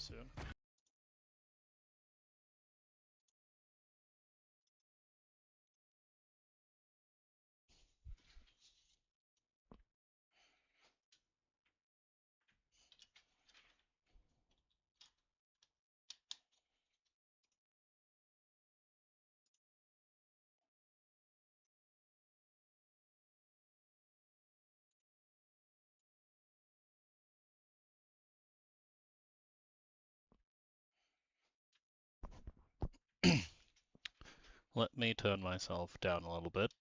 soon. Let me turn myself down a little bit.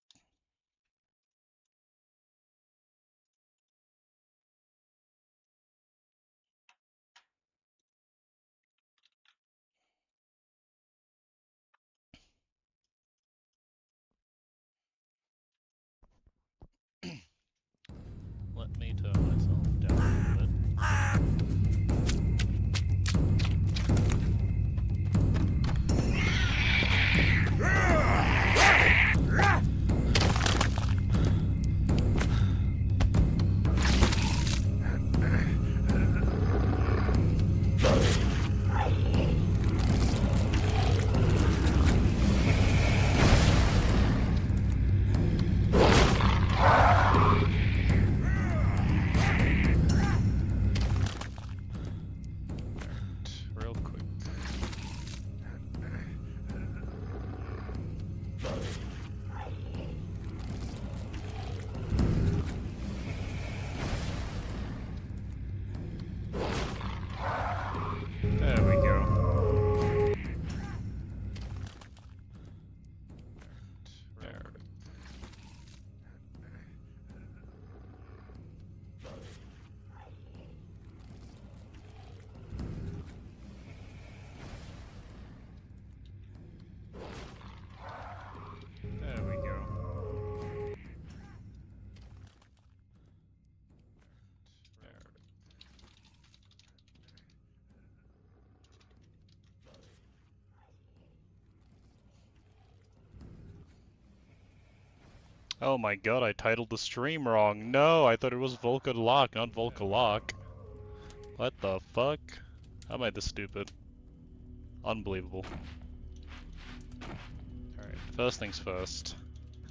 Let me turn myself down a little bit. Real quick. There we go. There. There we go. There. Oh my god, I titled the stream wrong. No, I thought it was Volkodlak, not Volkodlak. What the fuck? How am I this stupid? Unbelievable. Alright, first things first,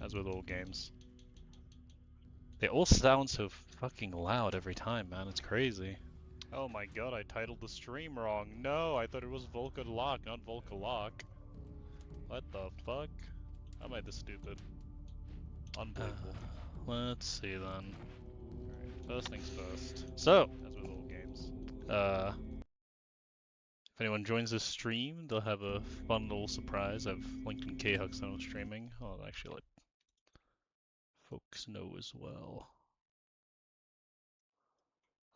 as with all games. They all sound so fucking loud every time, man, it's crazy. Oh my god, I titled the stream wrong. No, I thought it was Volkodlak, not Volkodlak. What the fuck? How am I this stupid? Unbelievable. Let's see then. Alright, first things first. So, as with all games, if anyone joins this stream, they'll have a fun little surprise. I've linked in K-Hux on streaming. I'll actually let folks know as well.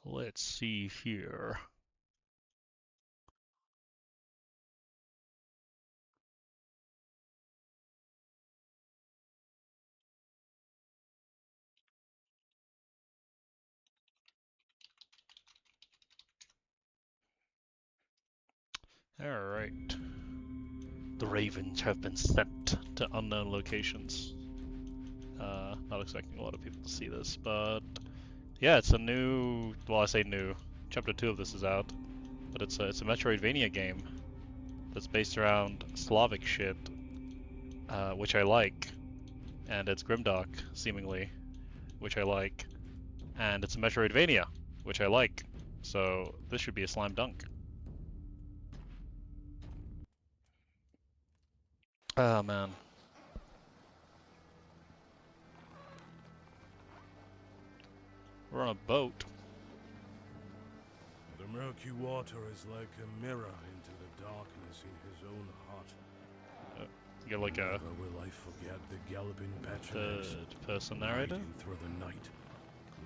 Let's see here. Alright. The ravens have been sent to unknown locations. Not expecting a lot of people to see this, but yeah, it's a new, well, I say new, chapter 2 of this is out, but it's a Metroidvania game that's based around Slavic shit, which I like, and it's grimdark, seemingly, which I like, and it's a Metroidvania, which I like, so this should be a slam dunk. Oh man. We're on a boat. The murky water is like a mirror into the darkness in his own heart. You got like a Never will I forget the galloping third-person narrator? riding through the night,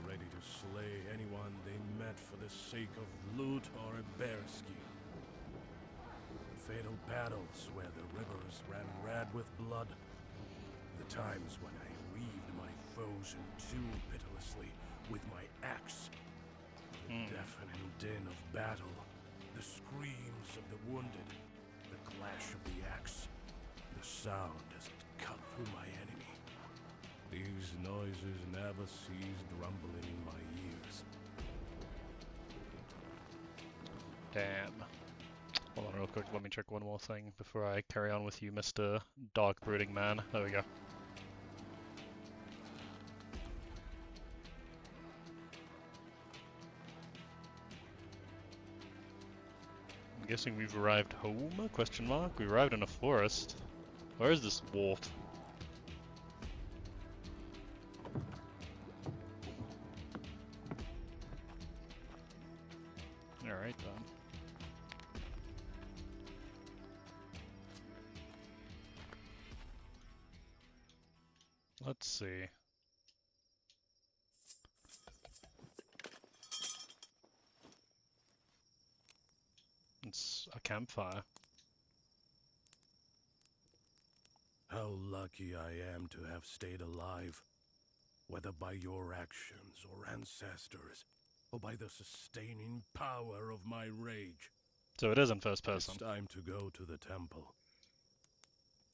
ready to slay anyone they met for the sake of loot or a bear skin. Fatal battles where the rivers ran red with blood. The times when I reaved my foes in two pitilessly with my axe. The deafening din of battle, the screams of the wounded, the clash of the axe, the sound as it cut through my enemy. These noises never ceased rumbling in my ears. Damn. Hold on real quick, let me check one more thing before I carry on with you, Mr. Dark Brooding Man. There we go. I'm guessing we've arrived home? Question mark? We arrived in a forest. Where is this wolf? Alright then. Let's see. It's a campfire. How lucky I am to have stayed alive, whether by your actions or ancestors, or by the sustaining power of my rage. So it is in first person. It's time to go to the temple.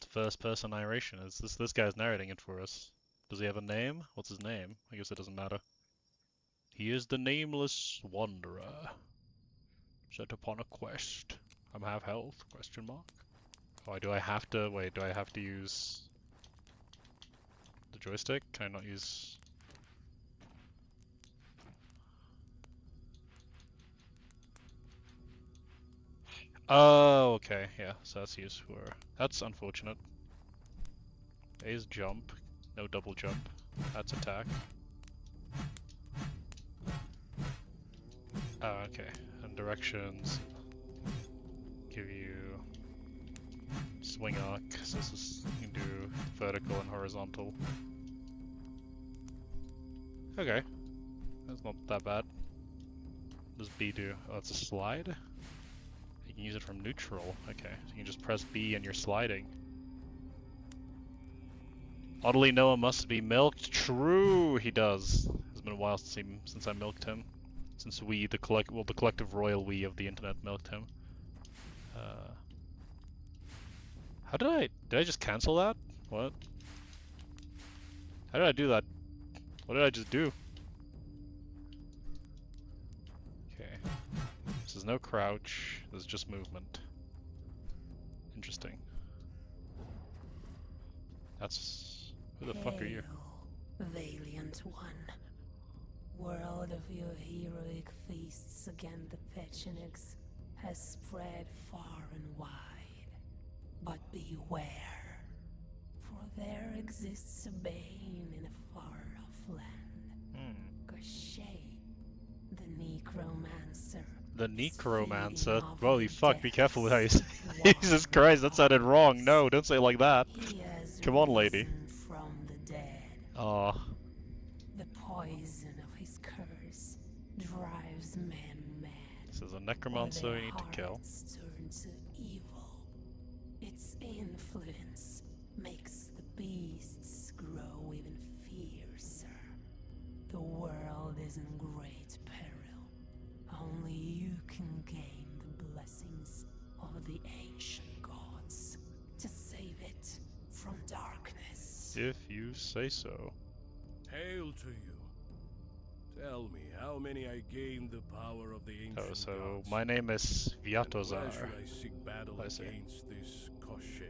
It's first person narration. Is this guy's narrating it for us? Does he have a name? What's his name? I guess it doesn't matter. He is the nameless wanderer, set upon a quest. I'm half health? Question mark. Oh, do I have to wait? Do I have to use the joystick? Can I not use? Oh, okay, yeah. So that's used for. That's unfortunate. A is jump, no double jump. That's attack. Oh, okay. And directions give you swing arc. So this is, you can do vertical and horizontal. Okay, that's not that bad. What does B do? Oh, it's a slide? You can use it from neutral. Okay, so you can just press B and you're sliding. Oddly, Noah must be milked. True, he does. It's been a while since I milked him. Since we, the collective royal we of the internet, milked him. How did I just cancel that? What? How did I do that? What did I just do? Okay. This is no crouch, this is just movement. Interesting. That's... who the fuck are you? Valiant one. Word of your heroic feasts against the Pechenegs has spread far and wide. But beware, for there exists a bane in a far-off land. Gaucher, the necromancer. The necromancer? Holy fuck, be careful with how you say Jesus Christ, that sounded wrong. No, don't say it like that. Come on, lady. From the dead. Aw. The poison of his curse drives men mad. This is a necromancer you need to kill. Turn to evil. Its influence makes the beasts grow even fiercer. The world is in great peril. Only you can gain the blessings of the ancient gods to save it from darkness. If you say so. Hail to you. Tell me, how many I gained the power of the ancient Oh, so gods? my name is And where Viatozar. should I seek battle I see. against this Koshé?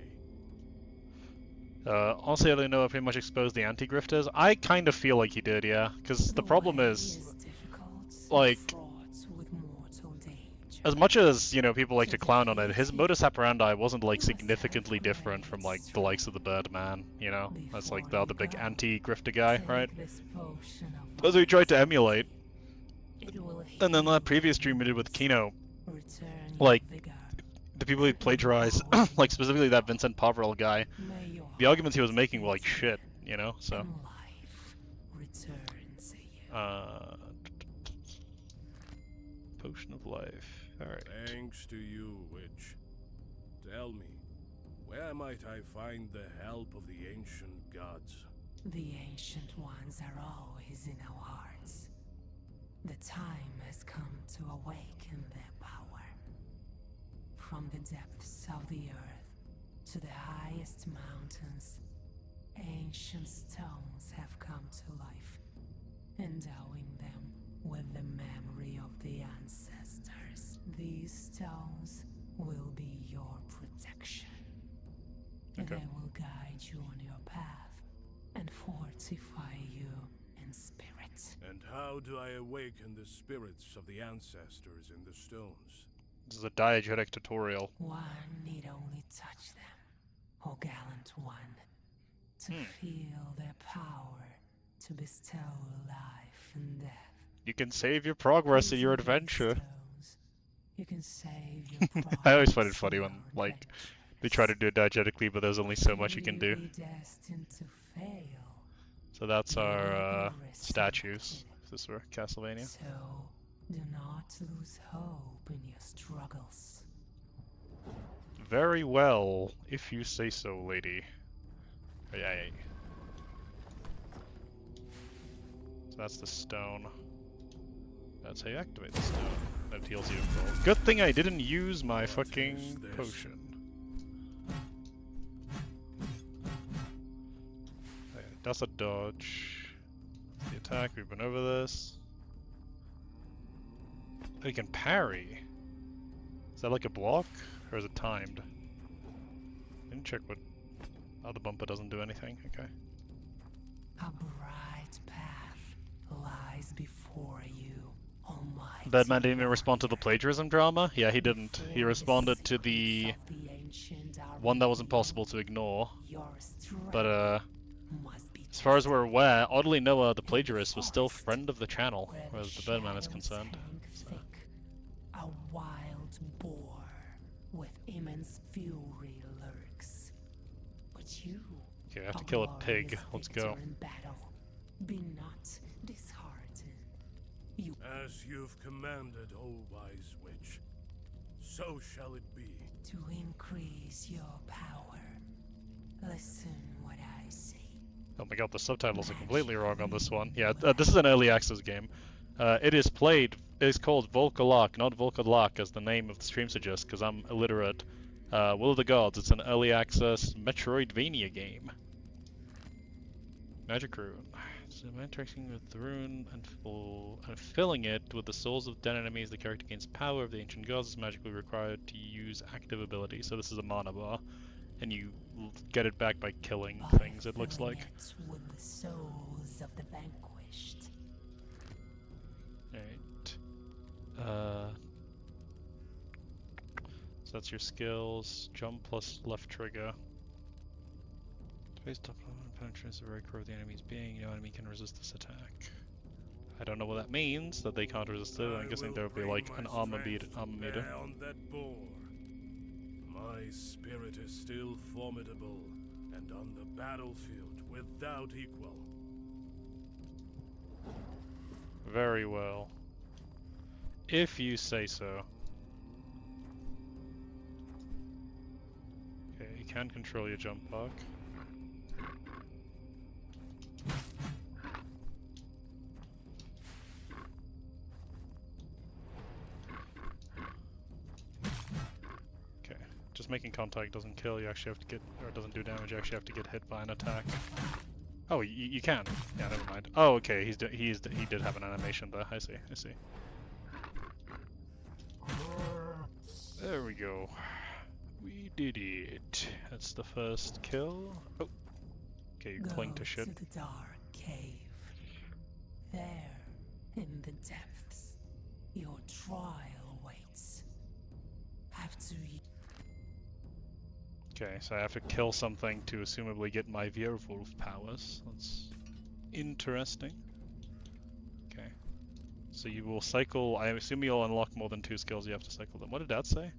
Honestly, I don't know if he much exposed the anti-grifters. I kind of feel like he did, yeah. Because the problem is, like, as much as, you know, people like to clown on it, his modus operandi wasn't, like, significantly different from, like, the likes of the Birdman, you know? That's, like, the other big anti-grifter guy, right? That's what he tried to emulate. And then that previous stream we did with Kino, like, the people he plagiarized, like, specifically that Vincent Pavrel guy, the arguments he was making were, like, shit, you know? So... Potion of life. Alright. Thanks to you, witch. Tell me, where might I find the help of the ancient gods? The ancient ones are always in our hearts. The time has come to awaken their power. From the depths of the earth to the highest mountains, ancient stones have come to life, endowing them with the memory of the ancestors. These stones will be your protection. Okay. They will guide you on your path and fortify you in spirit. And how do I awaken the spirits of the ancestors in the stones? This is a diegetic tutorial. One need only touch them, O gallant one, to feel their power to bestow life and death. You can save your progress in your Using these adventure. stones, you can save your I always find it progress funny in when, your like, they try to do it diegetically, but there's only so much you can do. Will you be destined to fail? So that's You will our be statues. resurrected. If this were Castlevania. So, do not lose hope in your struggles. Very well, if you say so, lady. Oh, yeah. So that's the stone. That's how you activate the stone. That heals you full. Good thing I didn't use my fucking potion. Okay, that's a dodge. The attack, we've been over this. Oh, you can parry. Is that like a block? Or is it timed? Didn't check what... Oh, the bumper doesn't do anything. Okay. A bright path lies before you, almighty. Batman didn't even respond to the plagiarism drama? Yeah, he didn't. He responded to the one that was impossible to ignore. But, as far as we're aware, oddly Noah, the plagiarist, was still friend of the channel, as the Batman is concerned. So. A wild boar with immense fury lurks. But you, Okay, I have to kill a pig. Let's go. in battle, be not disheartened. You As you've commanded, O wise witch, so shall it be. to increase your power. Listen what I say. Oh my god, the subtitles are completely wrong on this one. Yeah, this is an early access game. It is called Volkodlak, not Volkodlak, as the name of the stream suggests, because I'm illiterate. Will of the Gods, it's an early access Metroidvania game. Magic Rune. So by interacting with the rune and filling it with the souls of dead enemies, the character gains power of the ancient gods is magically required to use active ability. So this is a mana bar, and you get it back by killing things, it looks like. It with the souls of the vanquished. Right. So that's your skills. Jump plus left trigger. Based upon penetrates the very core of the enemy's being, no enemy can resist this attack. I don't know what that means, that they can't resist it. I'm guessing there would be like an armor meter. On that boar. My spirit is still formidable, and on the battlefield without equal. Very well. If you say so. Okay, you can control your jump park. Okay, just making contact doesn't kill, you actually have to get, or doesn't do damage, you actually have to get hit by an attack. Oh, you can. Yeah, never mind. Oh, okay, he did have an animation there. I see. There we go. We did it. That's the first kill. Oh. Okay, you cling to shit. To the dark cave. There, in the depths, your trial waits. Have to. Okay, so I have to kill something to assumably get my werewolf powers. That's interesting. Okay. So you will cycle, I assume you'll unlock more than 2 skills, you have to cycle them. What did that say?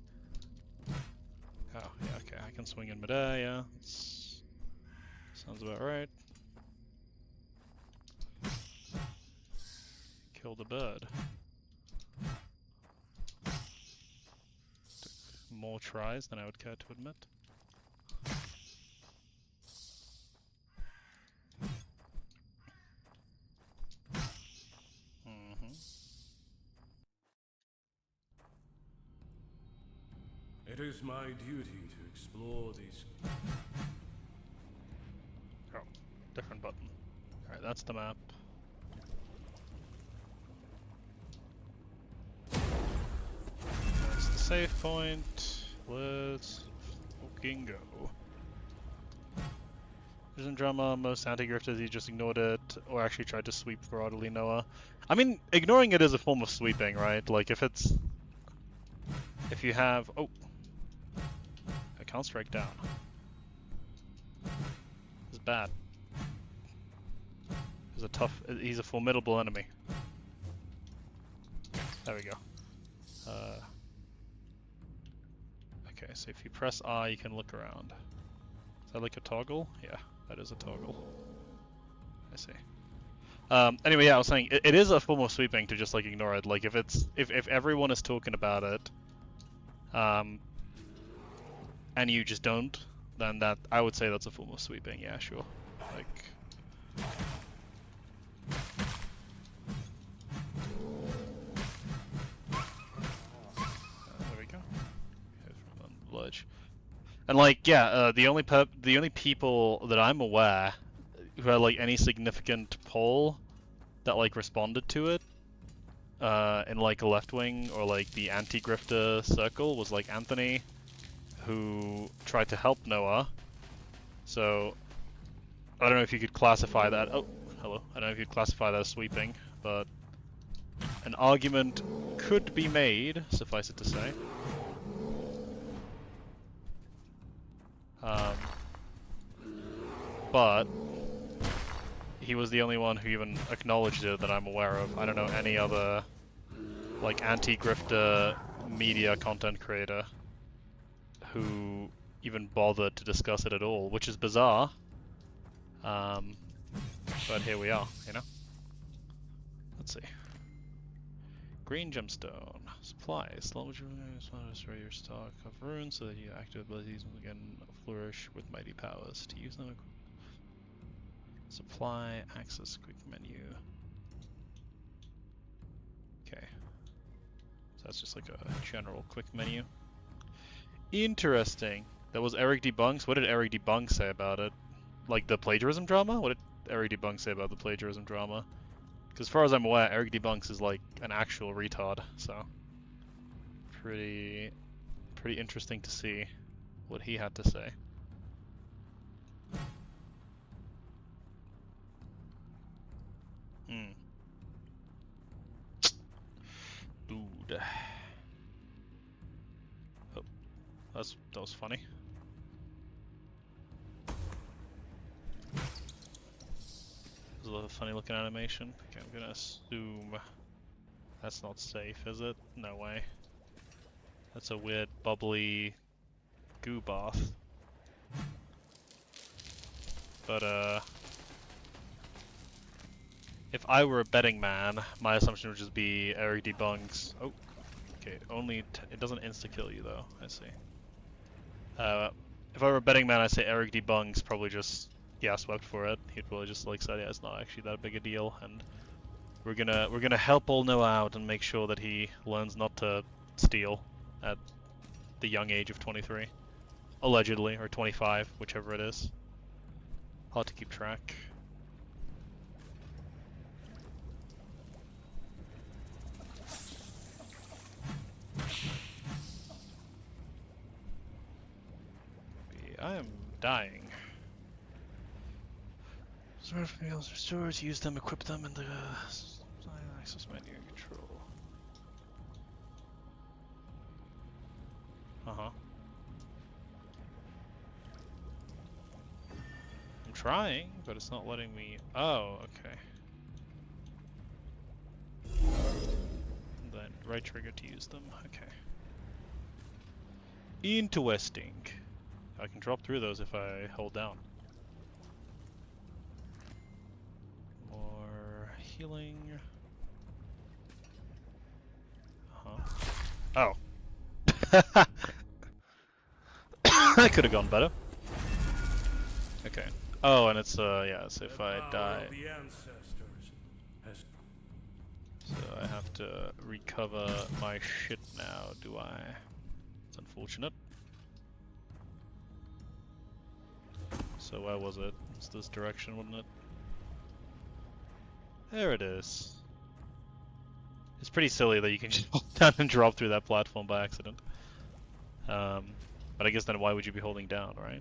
Oh, yeah, okay, I can swing in midair, yeah. That's, sounds about right. Kill the bird. Took more tries than I would care to admit. It is my duty to explore these. Oh, different button. Alright, that's the map. There's the save point. let's fucking go. Isn't drama most anti-grifters, he just ignored it, or actually tried to sweep broadly Noah. I mean, ignoring it is a form of sweeping, right? Like, if it's... If you have... Oh! I can't strike down. It's bad. He's a formidable enemy. There we go. Okay, so if you press R, you can look around. Is that like a toggle? Yeah, that is a toggle. I see. Anyway, yeah, I was saying it is a form of sweeping to just like ignore it. Like if everyone is talking about it, and you just don't, then I would say that's a form of sweeping. Yeah, sure. Like. There we go. From the ledge. And like, yeah, the only people that I'm aware who had like any significant poll that like responded to it in like a left wing or like the anti-grifter circle was like Anthony, who tried to help Noah. So I don't know if you could classify that. Oh, hello. I don't know if you'd classify that as sweeping, but an argument could be made, suffice it to say. But he was the only one who even acknowledged it that I'm aware of. I don't know any other like anti-grifter media content creator who even bothered to discuss it at all, which is bizarre. But here we are, you know? Let's see. Green gemstone. Supplies. Long as you want to destroy your stock of runes so that your active abilities will again flourish with mighty powers. To use them. Supply, access, quick menu. Okay. So that's just like a general quick menu. Interesting. That was Eric Debunks. What did Eric Debunk say about it? Like the plagiarism drama? What did Eric Debunk say about the plagiarism drama? Because as far as I'm aware, Eric Debunks is like an actual retard, so pretty interesting to see what he had to say. Dude. Oh, that was funny. It was a funny looking animation. Okay, I'm gonna assume that's not safe, is it? No way. That's a weird bubbly goo bath. But if I were a betting man, my assumption would just be Eric Debunks. Oh, okay. It doesn't insta kill you though. I see. If I were a betting man, I'd say Eric Debunks probably just swept for it. He'd probably just like said, yeah, it's not actually that big a deal, and we're gonna help old Noah out and make sure that he learns not to steal at the young age of 23, allegedly, or 25, whichever it is. Hard to keep track. I am dying. Sort of meals or stores, use them, equip them in the access menu control. I'm trying, but it's not letting me. Oh, okay. And then right trigger to use them. Okay. Interesting. I can drop through those if I hold down. More healing. Oh. That could have gone better. Okay. Oh, and it's yeah, so if I die, so I have to recover my shit now, do I? It's unfortunate. So where was it? It's this direction, wasn't it? There it is. It's pretty silly that you can just hold down and drop through that platform by accident. But I guess then why would you be holding down, right?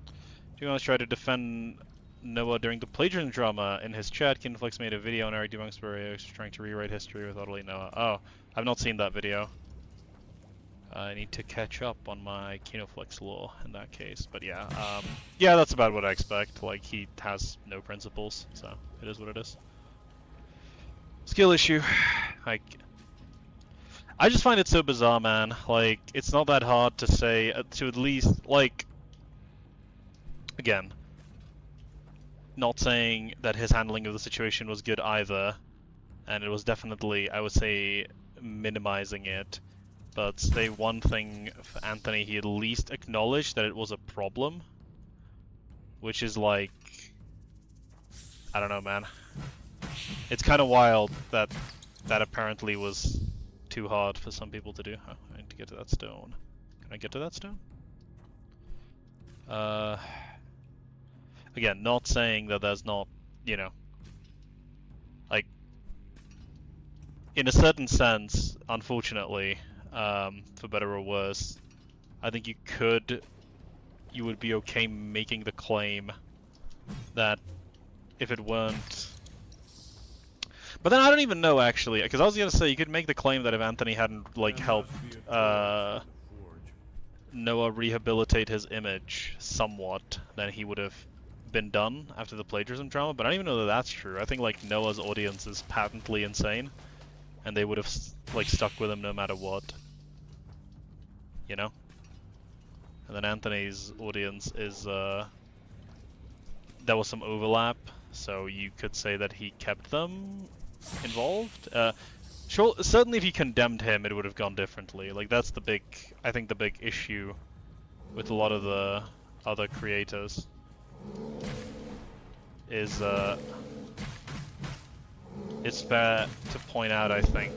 Do you want to try to defend Noah during the plagiarism drama? In his chat, Kinflex made a video on Eric Debunks where trying to rewrite history with utterly Noah. Oh, I've not seen that video. I need to catch up on my Kinoflex lore in that case. But yeah, yeah, that's about what I expect. Like, he has no principles, so it is what it is. Skill issue. Like, I just find it so bizarre, man. Like, it's not that hard to say, to at least, like, again, not saying that his handling of the situation was good either, and it was definitely, I would say, minimizing it. But say one thing for Anthony, he at least acknowledged that it was a problem, which is like, I don't know, man. It's kind of wild that that apparently was too hard for some people to do. Oh, I need to get to that stone. Can I get to that stone? Again, not saying that there's not, you know, like, in a certain sense, unfortunately, for better or worse, I think you would be okay making the claim that if it weren't... But then I don't even know, actually, because I was gonna say you could make the claim that if Anthony hadn't, like, helped Noah rehabilitate his image somewhat, then he would have been done after the plagiarism drama, but I don't even know that that's true. I think, like, Noah's audience is patently insane, and they would have, like, stuck with him no matter what. You know? And then Anthony's audience is, there was some overlap, so you could say that he kept them involved. Sure, certainly if he condemned him, it would have gone differently. Like, that's the big, I think the big issue with a lot of the other creators is, it's fair to point out, I think.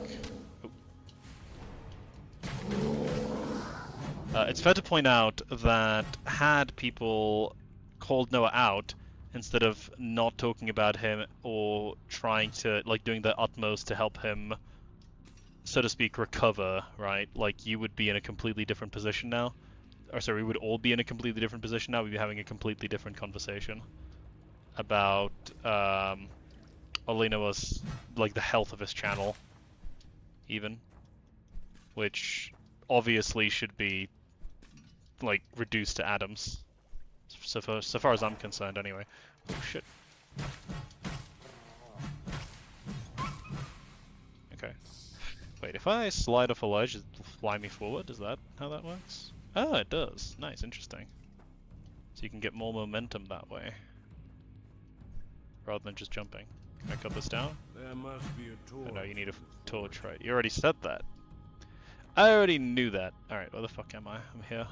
It's fair to point out that had people called Noah out, instead of not talking about him or trying to, like, doing their utmost to help him, so to speak, recover, right? Like, you would be in a completely different position now. Or sorry, we would all be in a completely different position now. We'd be having a completely different conversation about, Olina was, like, the health of his channel, even. Which obviously should be, like, reduced to atoms. So far as I'm concerned, anyway. Oh shit. Okay. Wait, if I slide off a ledge, it'll fly me forward? Is that how that works? Oh, it does. Nice, interesting. So you can get more momentum that way, rather than just jumping. Can I cut this down? There must be a torch. Oh no, you need a torch, right? You already said that. I already knew that. Alright, where the fuck am I? I'm here.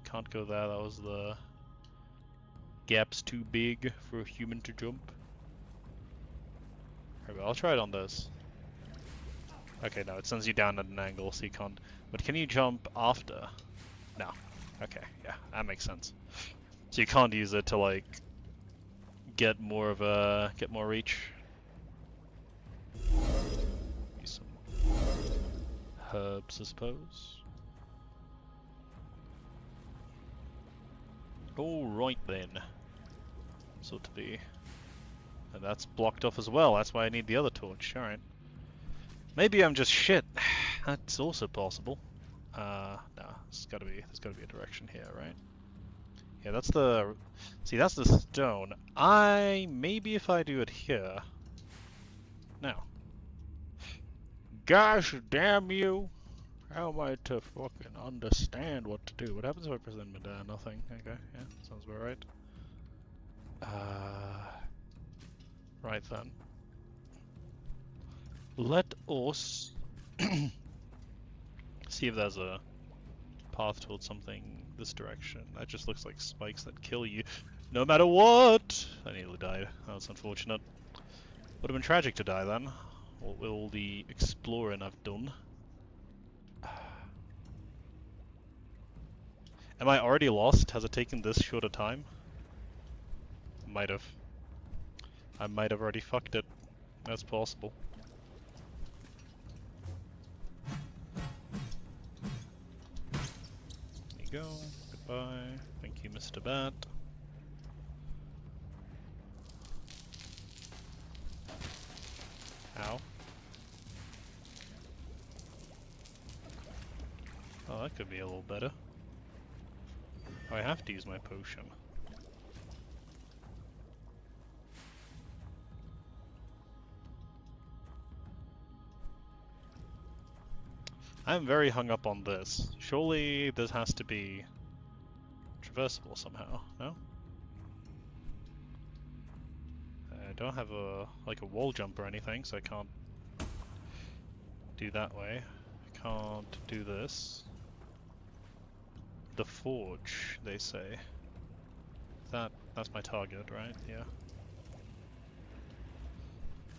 Can't go there, that was the... Gap's too big for a human to jump. Okay, I'll try it on this. Okay, no, it sends you down at an angle, so you can't... But can you jump after? No. Okay, yeah, that makes sense. So you can't use it to, like, get more of a... get more reach. Use some herbs, I suppose. Alright then. So to be. And that's blocked off as well, that's why I need the other torch, alright. Maybe I'm just shit. That's also possible. No, there's gotta be a direction here, right? Yeah, that's the... See, that's the stone. Maybe if I do it here... Now. Gosh damn you! How am I to fucking understand what to do? What happens if I press in mid-air? Nothing. Okay, yeah, sounds about right. Right then. Let us see if there's a path towards something this direction. That just looks like spikes that kill you no matter what! I nearly died. That's unfortunate. Would have been tragic to die then. With all the exploring I've done. Am I already lost? Has it taken this short a time? Might have. I might have already fucked it. That's possible. go. Goodbye. Thank you, Mr. Bat. Ow. Oh, that could be a little better. Oh, I have to use my potion. I'm very hung up on this. Surely this has to be traversable somehow, no? I don't have a wall jump or anything, so I can't do that way. I can't do this. The forge, they say. That's my target, right?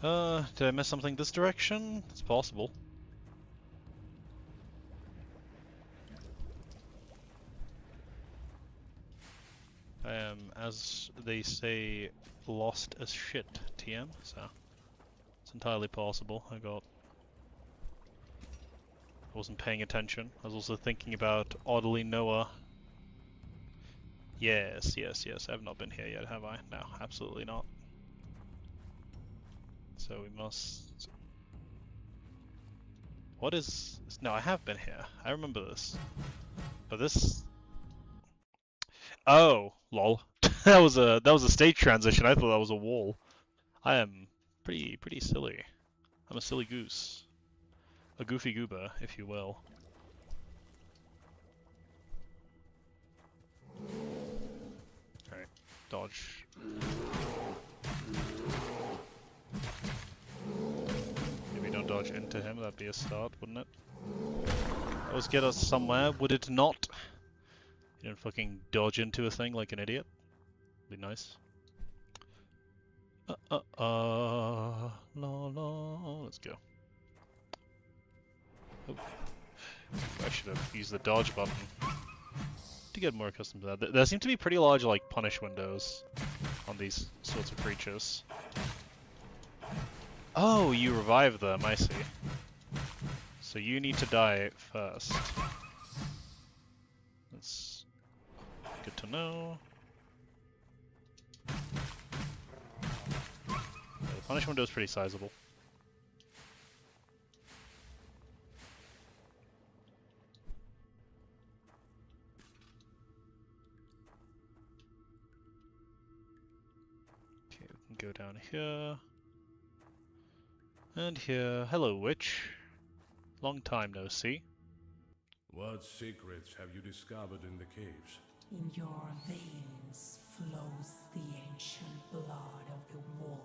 Yeah. Did I miss something this direction? It's possible. I am, as they say, lost as shit, TM, so it's entirely possible. I wasn't paying attention. I was also thinking about Oddly Noah. Yes. I've not been here yet, have I? No, absolutely not. So we must... What is... No, I have been here. I remember this. But this... Oh, lol. that was a stage transition. I thought that was a wall. I am pretty silly. I'm a silly goose. A goofy goober, if you will. Alright, dodge. Maybe don't dodge into him, that'd be a start, wouldn't it? That would get us somewhere, would it not? You don't fucking dodge into a thing like an idiot. Be nice. La la, let's go. Oh. I should have used the dodge button to get more accustomed to that. There seem to be pretty large, like, punish windows on these sorts of creatures. Oh, you revive them, I see. So you need to die first. That's good to know. Yeah, the punish window is pretty sizable. Okay, we can go down here. And here. Hello, witch. Long time no see. What secrets have you discovered in the caves? In your veins flows the ancient blood of the wolf,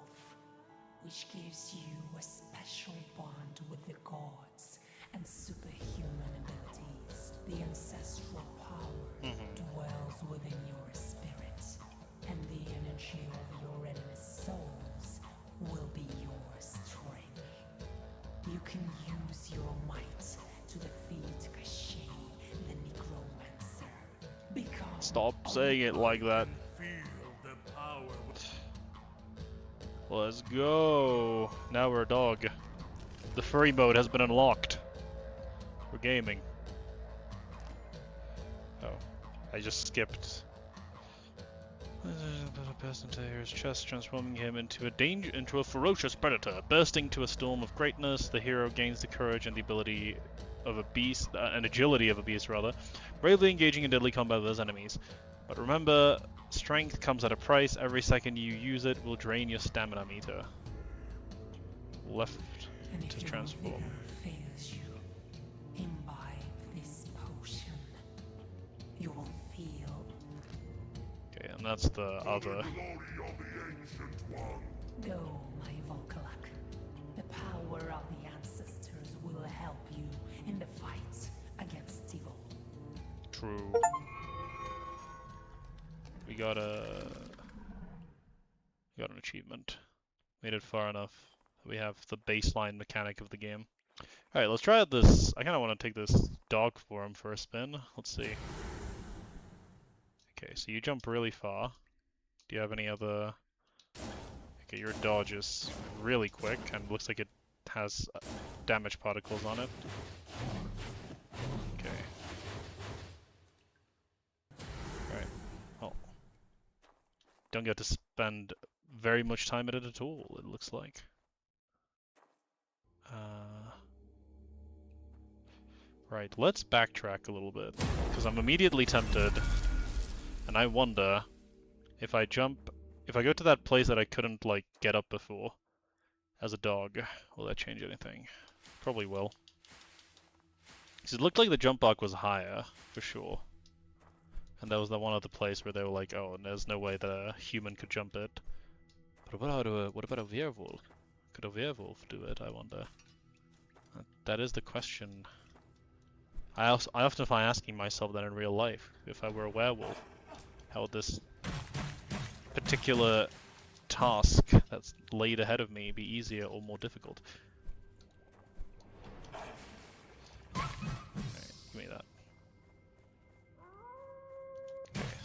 which gives you a special bond with the gods and superhuman abilities. The ancestral power dwells within your spirit, and the energy of your enemy's souls will be your strength. You can use your might to defeat Kashay, the necromancer. Stop saying it like that. Feel the power. Let's go. Now we're a dog. The furry mode has been unlocked. We're gaming. Oh, I just skipped. Burst into his chest, transforming him into a ferocious predator. Bursting to a storm of greatness, the hero gains the courage and the ability of a beast, and agility of a beast rather, bravely engaging in deadly combat with his enemies. But remember, strength comes at a price. Every second you use it will drain your stamina meter. Left to transform. Fails you, imbibe this potion. You will feel. Okay, and that's the other. Go, my Volkodlak. The power of the ancestors will help you in the fight against evil. True. We got an achievement. Made it far enough. We have the baseline mechanic of the game. Alright, let's try out this. I kind of want to take this dog form for a spin. Let's see. Okay, so you jump really far. Do you have any other... Okay, your dodge is really quick, and looks like it has damage particles on it. Okay. don't get to spend very much time at it at all, it looks like. Right, let's backtrack a little bit, because I'm immediately tempted, and I wonder if I go to that place that I couldn't, like, get up before as a dog, will that change anything? Probably will. Because it looked like the jump arc was higher, for sure. And there was the one other place where they were like, oh, there's no way that a human could jump it. But what about a werewolf? Could a werewolf do it, I wonder? That is the question. I often find asking myself that in real life. If I were a werewolf, how would this particular task that's laid ahead of me be easier or more difficult? Alright, give me that. Okay.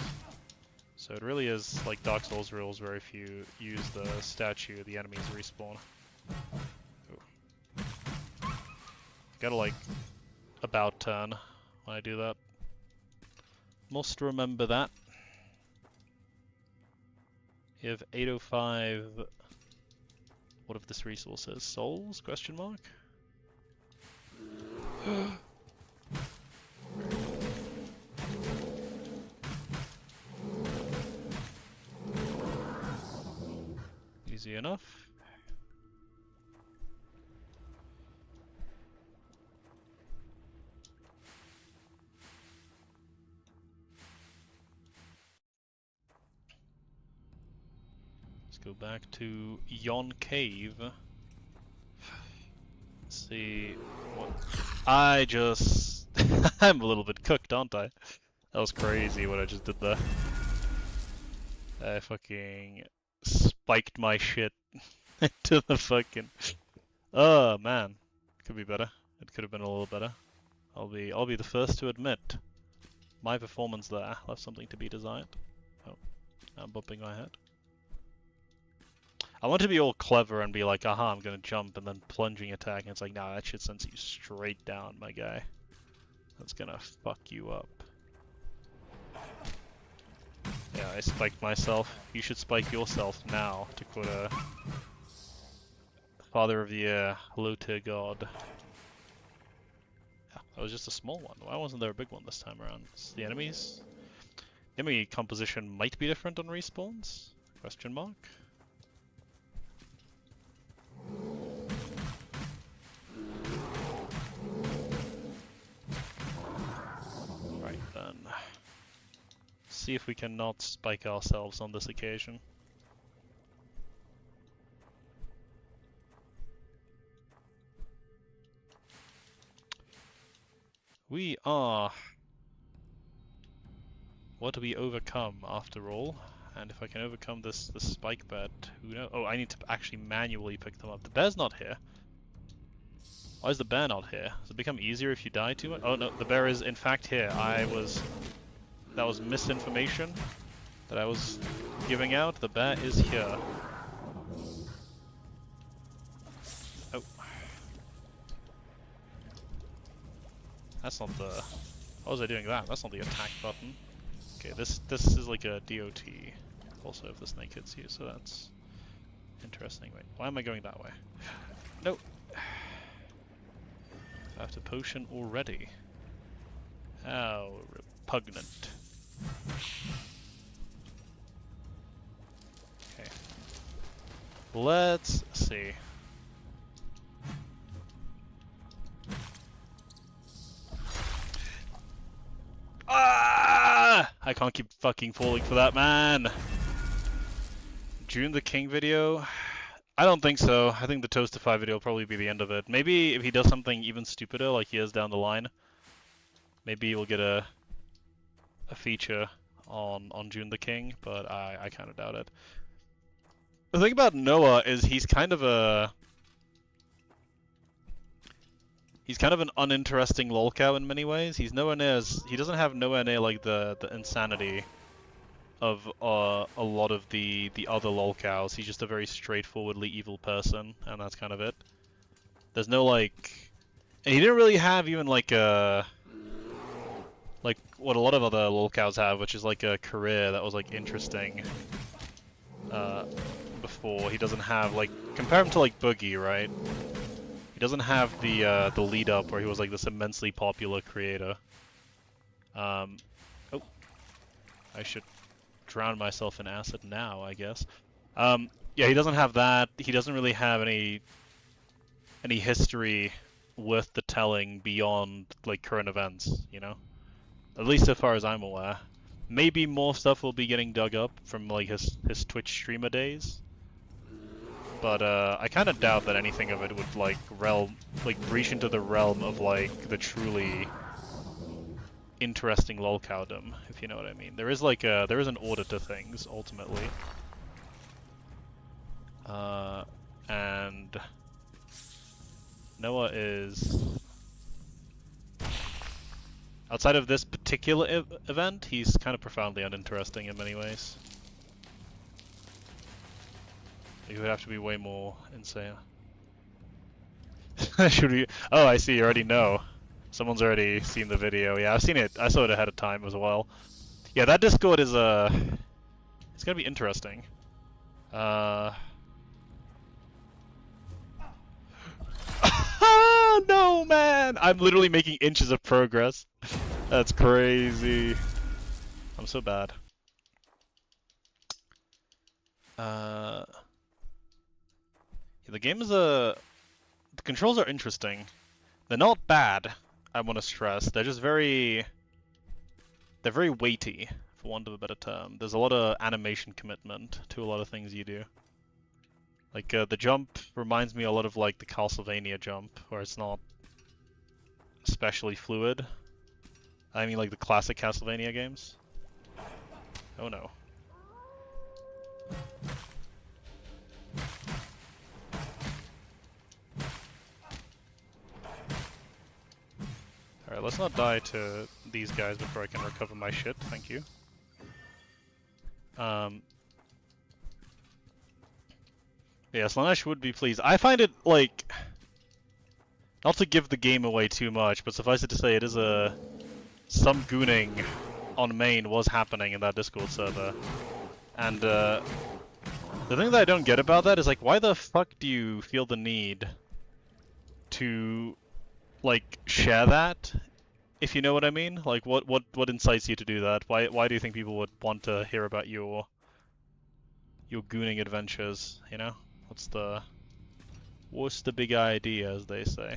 So it really is like Dark Souls rules where if you use the statue, the enemies respawn. Ooh. Gotta like about turn when I do that. Must remember that. You have 805. What if this resource says souls? Question mark. Easy enough. Go back to yon cave. Let's see what I just I'm a little bit cooked, aren't I? That was crazy what I just did there. I fucking spiked my shit into the fucking oh man. Could be better. It could have been a little better. I'll be the first to admit my performance there left something to be desired. Oh, I'm bumping my head. I want to be all clever and be like, aha, I'm gonna jump and then plunging attack, and it's like, nah, that shit sends you straight down, my guy. That's gonna fuck you up. Yeah, I spiked myself. You should spike yourself now, to quote a Father of the Year, hello to God. Yeah, that was just a small one. Why wasn't there a big one this time around? It's the enemies? The enemy composition might be different on respawns? Question mark? Right then. See if we can not spike ourselves on this occasion. We are what do we overcome after all? And if I can overcome this spike bed, who knows? Oh, I need to actually manually pick them up. The bear's not here. Why is the bear not here? Does it become easier if you die too much? Oh no, the bear is in fact here. That was misinformation that I was giving out. The bear is here. Oh. That's not the... How was I doing that? That's not the attack button. Okay, this is like a DOT. Also if the snake hits you, so that's interesting. Wait, why am I going that way? No. I have to potion already. How repugnant. Okay. Let's see. Ah! I can't keep fucking falling for that, man. June the King video? I don't think so. I think the Toastify video will probably be the end of it. Maybe if he does something even stupider like he is down the line, maybe we'll get a feature on June the King, but I kind of doubt it. The thing about Noah is he's kind of an uninteresting lolcow in many ways. He doesn't have nowhere near like the insanity of a lot of the other lolcows. He's just a very straightforwardly evil person, and that's kind of it. There's no like, and he didn't really have even like what a lot of other lolcows have, which is like a career that was like interesting. before. He doesn't have, like, compare him to like Boogie, right? He doesn't have the lead up where he was like this immensely popular creator. Oh, I should drown myself in acid now, I guess. Yeah, he doesn't have that. He doesn't really have any history worth the telling beyond like current events, you know? At least so far as I'm aware. Maybe more stuff will be getting dug up from like his Twitch streamer days. But I kind of doubt that anything of it would like breach into the realm of like the truly interesting lolcowdom, if you know what I mean. There is like there is an order to things ultimately. And Noah is, outside of this particular event, he's kind of profoundly uninteresting in many ways. He would have to be way more insane. Should we? Oh, I see. You already know. Someone's already seen the video. Yeah, I've seen it. I saw it ahead of time as well. Yeah, that Discord is it's gonna be interesting. No, man! I'm literally making inches of progress. That's crazy. I'm so bad. The game is the controls are interesting. They're not bad, I want to stress. They're just they're very weighty, for want of a better term. There's a lot of animation commitment to a lot of things you do. Like, the jump reminds me a lot of, like, the Castlevania jump, where it's not especially fluid. I mean, like, the classic Castlevania games. Oh no. Alright, let's not die to these guys before I can recover my shit, thank you. Yeah, Slanesh would be pleased. I find it, like, not to give the game away too much, but suffice it to say it is some gooning on main was happening in that Discord server. And, the thing that I don't get about that is, like, why the fuck do you feel the need to, like, share that? If you know what I mean? Like, what incites you to do that? Why do you think people would want to hear about your gooning adventures, you know? What's the big idea, as they say?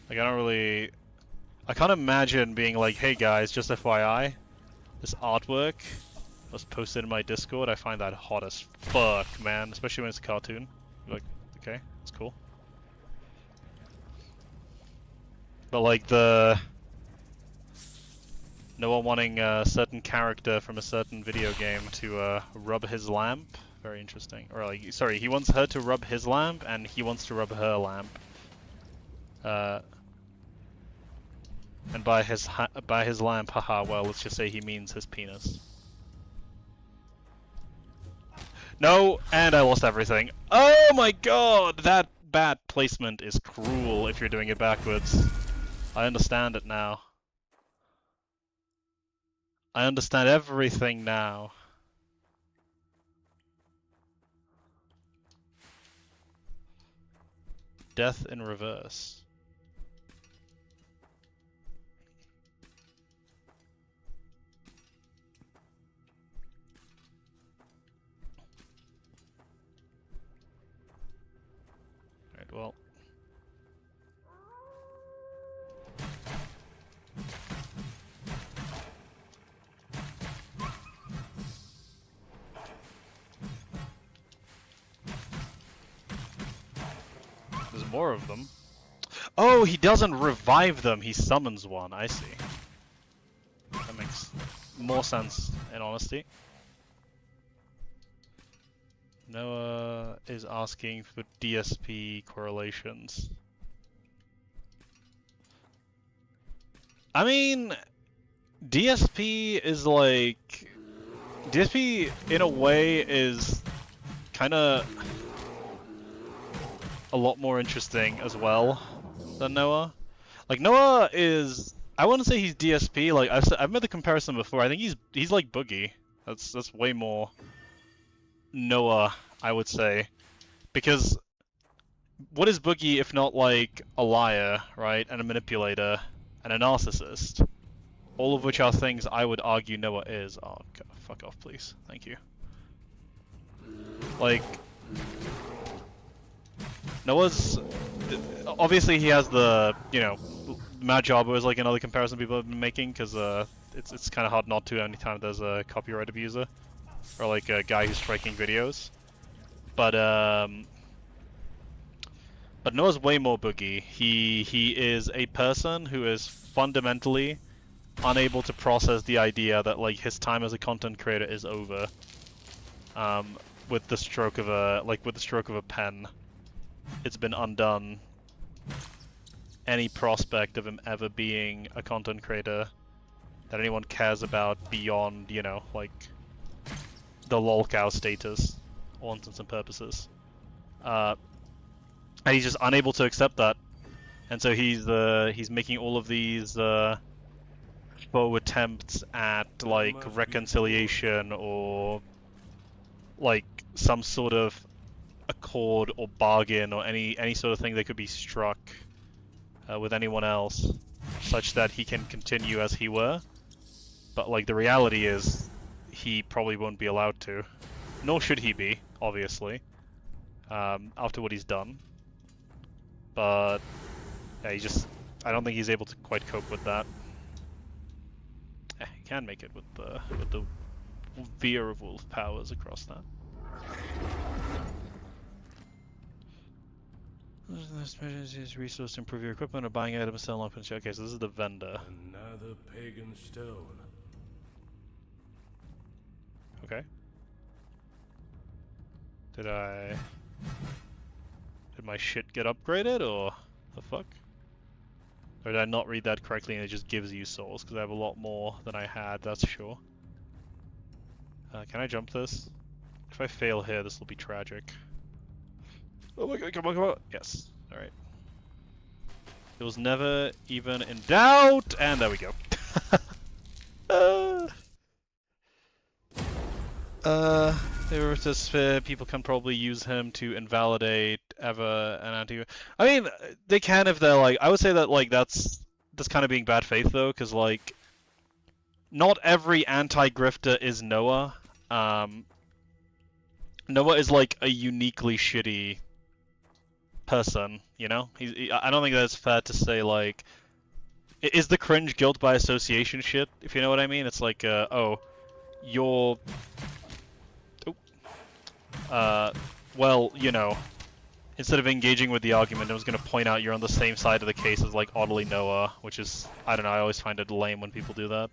Like, I can't imagine being like, hey guys, just FYI, this artwork was posted in my Discord. I find that hot as fuck, man, especially when it's a cartoon. You're like, okay, that's cool. But like Noah wanting a certain character from a certain video game to rub his lamp. Very interesting. Or like, sorry, he wants her to rub his lamp, and he wants to rub her lamp. And by his lamp, haha, well, let's just say he means his penis. No, and I lost everything. Oh my god, that bad placement is cruel if you're doing it backwards. I understand it now. I understand everything now. Death in reverse. Alright, well. There's more of them. Oh, he doesn't revive them, he summons one, I see. That makes more sense, in honesty. Noah is asking for DSP correlations. I mean, DSP is like... DSP, in a way, is kinda a lot more interesting as well than Noah. Like, Noah is I wouldn't say he's DSP. Like I've made the comparison before. I think he's like Boogie. That's way more Noah, I would say, because what is Boogie if not like a liar, right, and a manipulator, and a narcissist? All of which are things I would argue Noah is. Oh, God, fuck off, please. Thank you. Like, Noah's obviously he has the, you know, Mad Jobber is like another comparison people have been making because it's kind of hard not to anytime there's a copyright abuser or like a guy who's striking videos. But Noah's way more Boogie. He is a person who is fundamentally unable to process the idea that like his time as a content creator is over. With the stroke of a pen, it's been undone. Any prospect of him ever being a content creator that anyone cares about beyond, you know, like the lolcow status, all intents and purposes. And he's just unable to accept that, and so he's making all of these faux attempts at like reconciliation or like some sort of accord or bargain or any sort of thing that could be struck with anyone else, such that he can continue as he were. But like the reality is, he probably won't be allowed to, nor should he be, obviously, after what he's done. But yeah, I don't think he's able to quite cope with that. He can make it with the veer of wolf powers across that. This measures use resource to improve your equipment or buying items, selling open. Okay, so this is the vendor. Another pagan stone. Okay. Did my shit get upgraded, or the fuck? Or did I not read that correctly and it just gives you souls? Because I have a lot more than I had, that's sure. Can I jump this? If I fail here, this will be tragic. Oh my god, come on, come on! Yes, alright. It was never even in doubt! And there we go. The Erectus Sphere, people can probably use him to invalidate ever an anti. I mean, they can if they're like. I would say that like that's kind of being bad faith though, because like, not every anti-grifter is Noah. Noah is like a uniquely shitty person, you know. I don't think that's fair to say like. It is the cringe guilt by association shit, if you know what I mean. It's like, oh, you're. Well, you know, instead of engaging with the argument, I was going to point out you're on the same side of the case as, like, oddly Noah, which is, I don't know, I always find it lame when people do that.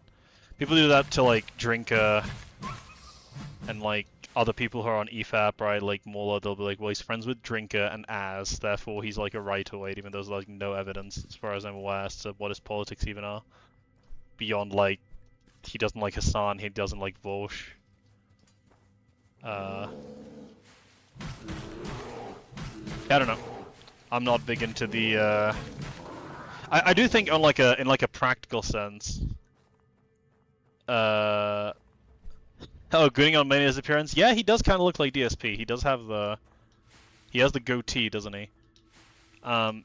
People do that to, like, Drinker and, like, other people who are on EFAP, right, like Mauler, they'll be like, well, he's friends with Drinker and Az, therefore he's, like, a rightoid, even though there's, like, no evidence, as far as I'm aware, as to what his politics even are. Beyond, like, he doesn't like Hassan, he doesn't like Volsh. I don't know. I'm not big into the. I do think on in like a practical sense. Oh, Gooning on Mania's appearance. Yeah, he does kind of look like DSP. He does have the. He has the goatee, doesn't he? But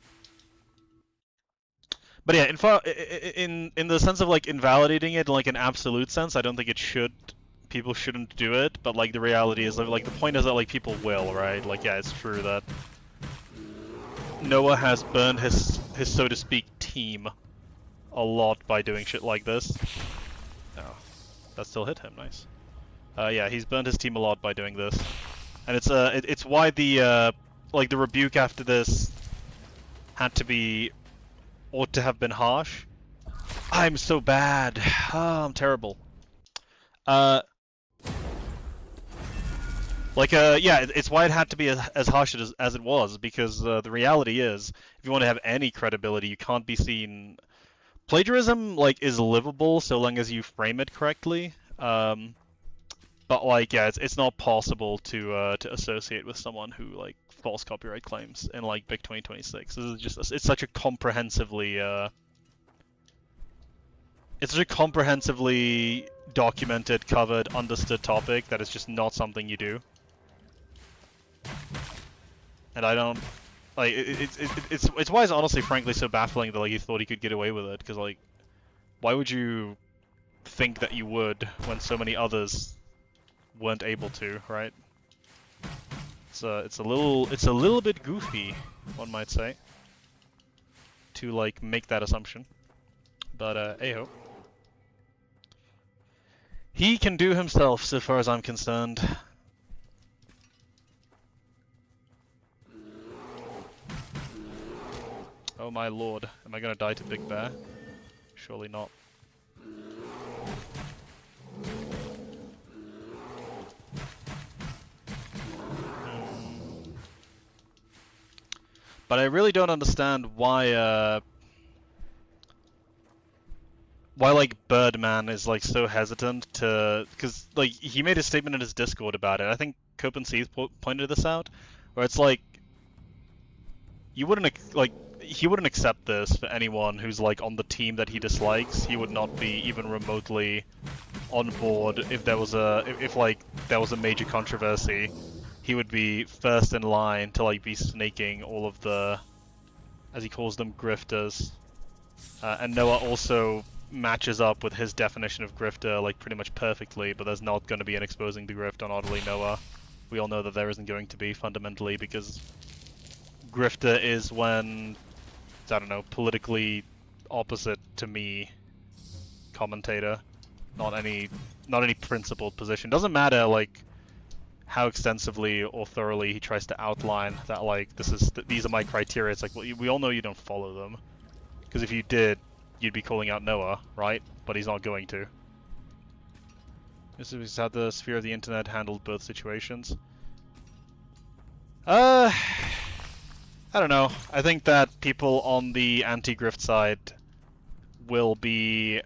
yeah, in the sense of like invalidating it in like an absolute sense, I don't think it should. People shouldn't do it, but like the reality is like the point is that like people will, right? Like yeah, it's true that Noah has burned his so to speak team a lot by doing shit like this. Oh, that still hit him, nice. Yeah, he's burned his team a lot by doing this, and it's why the like the rebuke after this ought to have been harsh. I'm so bad. Oh, I'm terrible. Yeah, it's why it had to be as harsh as it was, because the reality is, if you want to have any credibility, you can't be seen. Plagiarism, like, is livable so long as you frame it correctly. But like, yeah, it's not possible to associate with someone who like false copyright claims in like Big 2026. This is just it's such a comprehensively it's such a comprehensively documented, covered, understood topic that it's just not something you do. And I don't like it's why it's honestly, frankly, so baffling that like he thought he could get away with it. Because like, why would you think that you would when so many others weren't able to, right? It's a little bit goofy, one might say, to like make that assumption. But hey-ho. He can do himself, so far as I'm concerned. Oh my lord, am I gonna die to Big Bear? Surely not. But I really don't understand why like Birdman is like so hesitant to, because like he made a statement in his Discord about it. I think Cope and Seath pointed this out, where it's like you wouldn't like he wouldn't accept this for anyone who's like on the team that he dislikes. He would not be even remotely on board if there was if like there was a major controversy. He would be first in line to like be snaking all of the, as he calls them, grifters. And Noah also matches up with his definition of grifter like pretty much perfectly, but there's not going to be an exposing the grift on Oddly Noah. We all know that there isn't going to be, fundamentally, because grifter is when, I don't know, politically opposite to me commentator, not any principled position. Doesn't matter like how extensively or thoroughly he tries to outline that like these are my criteria. It's like, well, we all know you don't follow them, because if you did, you'd be calling out Noah, right? But he's not going to. This is how the sphere of the internet handled both situations. I don't know. I think that people on the anti-grift side will be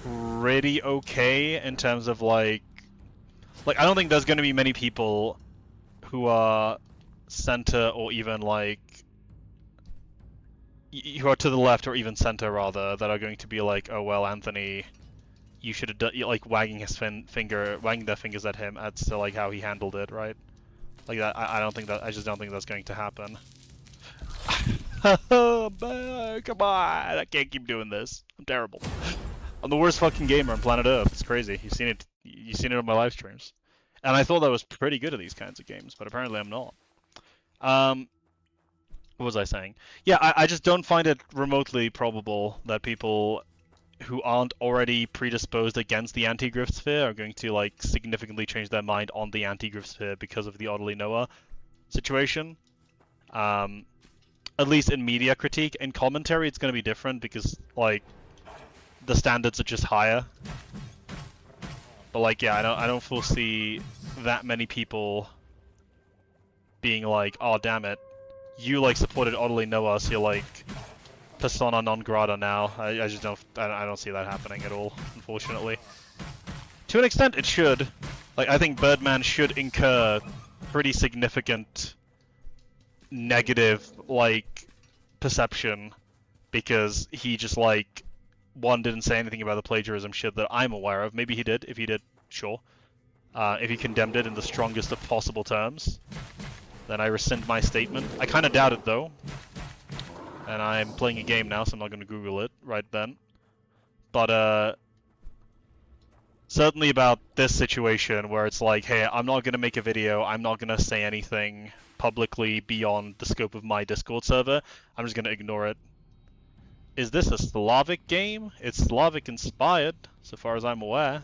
pretty okay in terms of like I don't think there's going to be many people who are center or even like who are to the left or even center rather, that are going to be like, oh well, Anthony, you should have done, like wagging their fingers at him as to like how he handled it, right? Like that. I just don't think that's going to happen. Come on, I can't keep doing this. I'm terrible. I'm the worst fucking gamer on planet Earth. It's crazy. You've seen it on my live streams. And I thought that was pretty good at these kinds of games, but apparently I'm not. What was I saying? Yeah, I just don't find it remotely probable that people who aren't already predisposed against the anti-grift sphere are going to like significantly change their mind on the anti-grift sphere because of the Oddly Noah situation. At least in media critique. In commentary, it's going to be different because like the standards are just higher. But like, yeah, I don't foresee that many people being like, oh damn it, you like supported Oddly Noah, so you're like persona non grata now. I just don't see that happening at all, unfortunately. To an extent, it should. Like, I think Birdman should incur pretty significant negative like perception because he just like didn't say anything about the plagiarism shit that I'm aware of. Maybe he did. If he did, sure. If he condemned it in the strongest of possible terms, then I rescind my statement. I kind of doubt it though. And I'm playing a game now, so I'm not going to Google it right then. But certainly about this situation where it's like, hey, I'm not going to make a video, I'm not going to say anything publicly beyond the scope of my Discord server, I'm just going to ignore it. Is this a Slavic game? It's Slavic inspired, so far as I'm aware.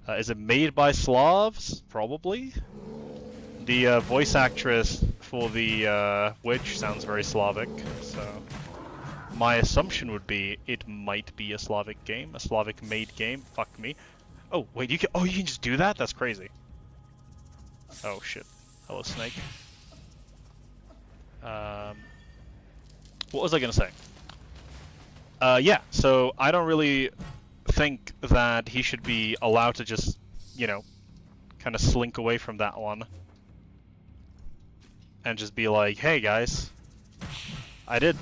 Is it made by Slavs? Probably. The voice actress for the witch sounds very Slavic, so my assumption would be it might be a Slavic game, a Slavic-made game. Fuck me. Oh wait, you can just do that? That's crazy. Oh shit. Hello, Snake. What was I gonna say? Yeah. So I don't really think that he should be allowed to just, you know, kind of slink away from that one. And just be like, hey guys, I did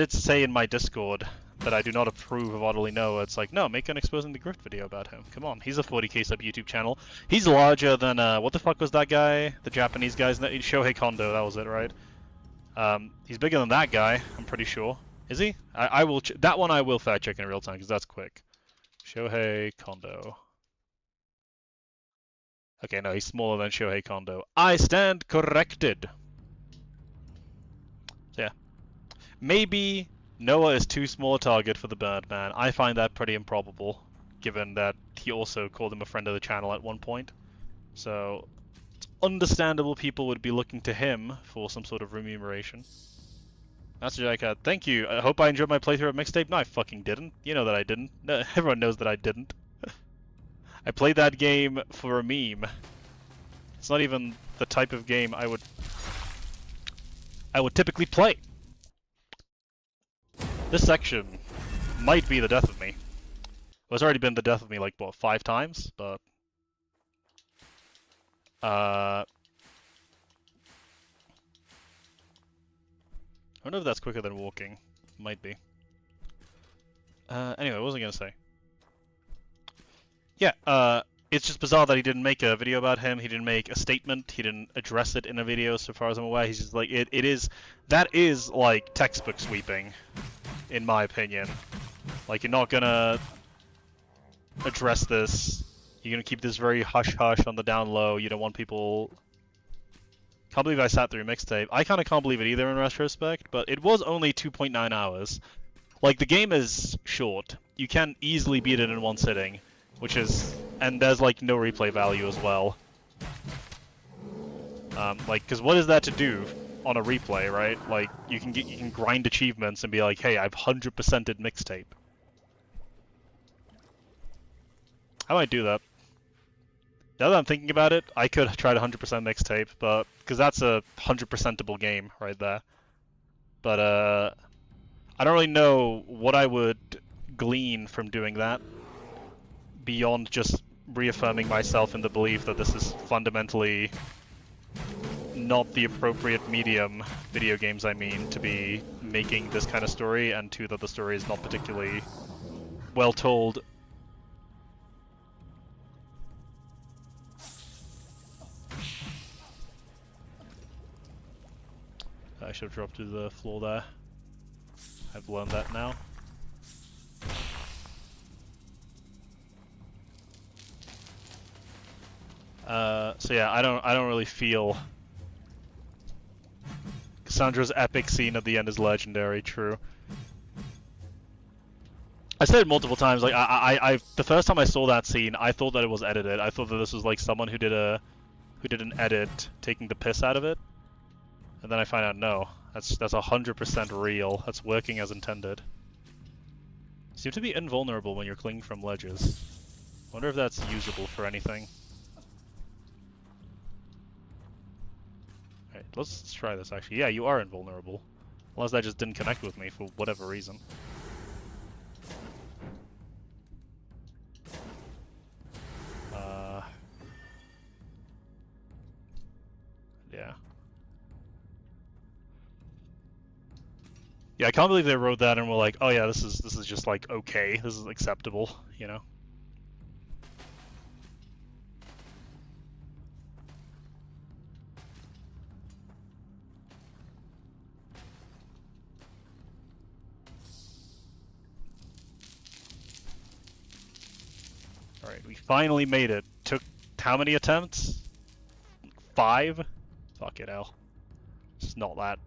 say in my Discord that I do not approve of Oddly Noah. It's like, no, make an Exposing the Grift video about him. Come on, he's a 40k sub YouTube channel. He's larger than, what the fuck was that guy? The Japanese guy's name? Shohei Kondo, that was it, right? He's bigger than that guy, I'm pretty sure. Is he? I will, that one I will fact check in real time, because that's quick. Shohei Kondo. Okay, no, he's smaller than Shohei Kondo. I stand corrected. So, yeah. Maybe Noah is too small a target for the Birdman. I find that pretty improbable, given that he also called him a friend of the channel at one point. So, it's understandable people would be looking to him for some sort of remuneration. Master Jackat, thank you. I hope I enjoyed my playthrough of Mixtape. No, I fucking didn't. You know that I didn't. No, everyone knows that I didn't. I played that game for a meme. It's not even the type of game I would typically play. This section might be the death of me. Well, it's already been the death of me like, what, 5 times? But... I wonder if that's quicker than walking. Might be. Anyway, what was I gonna say? Yeah, it's just bizarre that he didn't make a video about him, he didn't make a statement, he didn't address it in a video so far as I'm aware. He's just like, that is like textbook sweeping, in my opinion. Like, you're not gonna address this, you're gonna keep this very hush-hush on the down low, you don't want people... Can't believe I sat through Mixtape. I kinda can't believe it either in retrospect, but it was only 2.9 hours. Like, the game is short. You can easily beat it in one sitting. Which is, and there's like no replay value as well. Like, cause what is that to do on a replay, right? Like, you can grind achievements and be like, hey, I've 100%ed Mixtape. I might do that. Now that I'm thinking about it, I could try to 100% Mixtape, but cause that's a 100%able game right there. But I don't really know what I would glean from doing that. Beyond just reaffirming myself in the belief that this is fundamentally not the appropriate medium, video games I mean, to be making this kind of story, and 2, that the story is not particularly well told. I should have dropped to the floor there. I've learned that now. So yeah, I don't really feel Cassandra's epic scene at the end is legendary. True. I said it multiple times. Like the first time I saw that scene, I thought that it was edited. I thought that this was like someone who did an edit taking the piss out of it, and then I find out no, that's 100% real. That's working as intended. You seem to be invulnerable when you're clinging from ledges. Wonder if that's usable for anything. Alright, let's try this actually. Yeah, you are invulnerable. Unless that just didn't connect with me for whatever reason. Yeah. Yeah, I can't believe they wrote that and were like, oh yeah, this is just like okay, this is acceptable, you know? Alright, we finally made it. Took how many attempts? 5? Fuck it, hell. It's not that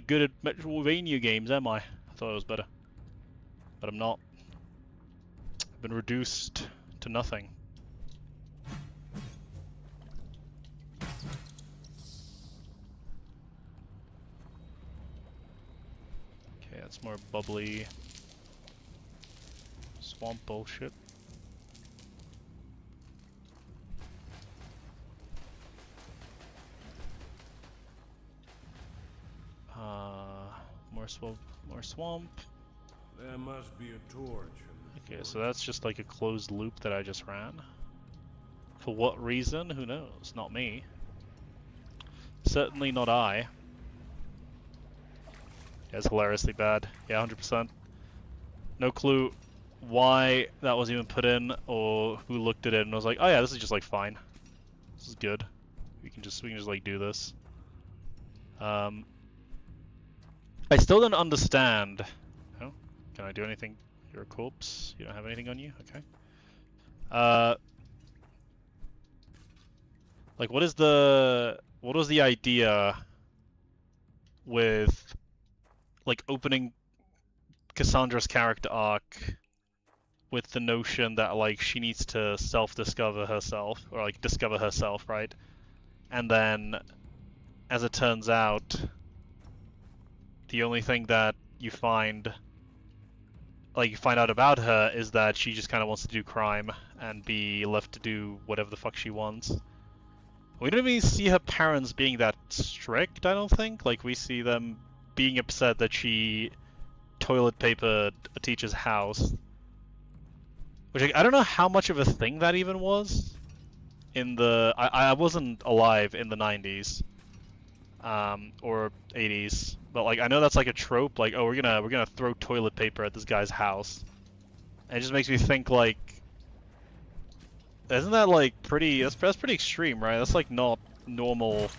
good at Metroidvania games, am I? I thought I was better. But I'm not. I've been reduced to nothing. Okay, that's more bubbly swamp bullshit. More swamp. There must be a torch. Okay, so that's just like a closed loop that I just ran. For what reason? Who knows? Not me. Certainly not I. Yeah, it's hilariously bad. Yeah, 100%. No clue why that was even put in or who looked at it and was like, oh yeah, this is just like fine. This is good. We can just like do this. I still don't understand. Oh, can I do anything? You're a corpse. You don't have anything on you? Okay. Like what was the idea with like opening Cassandra's character arc with the notion that like she needs to self-discover herself or like discover herself, right? And then as it turns out, the only thing that you find out about her is that she just kind of wants to do crime and be left to do whatever the fuck she wants. We don't even see her parents being that strict, I don't think. Like, we see them being upset that she toilet papered a teacher's house. Which, like, I don't know how much of a thing that even was. I wasn't alive in the 90s. Or 80s. But, like, I know that's like a trope, like, oh, we're gonna throw toilet paper at this guy's house. And it just makes me think, like, isn't that, like, that's pretty extreme, right? That's, like, not normal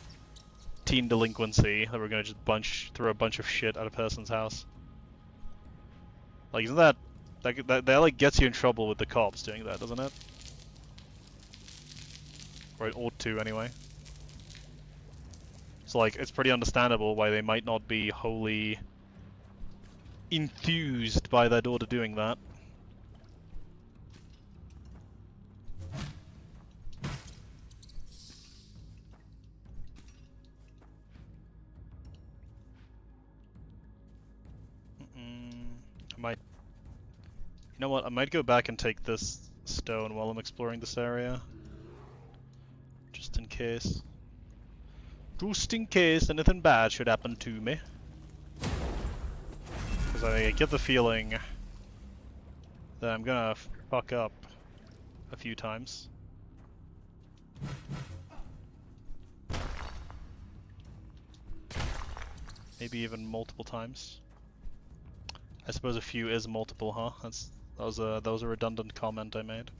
teen delinquency, that we're gonna just throw a bunch of shit at a person's house. Like, isn't that like, gets you in trouble with the cops doing that, doesn't it? Or it ought to, anyway. So, like, it's pretty understandable why they might not be wholly enthused by their daughter doing that. You know what, I might go back and take this stone while I'm exploring this area. Just in case. Just in case anything bad should happen to me. Because I get the feeling that I'm gonna fuck up a few times. Maybe even multiple times. I suppose a few is multiple, huh? That was a redundant comment I made.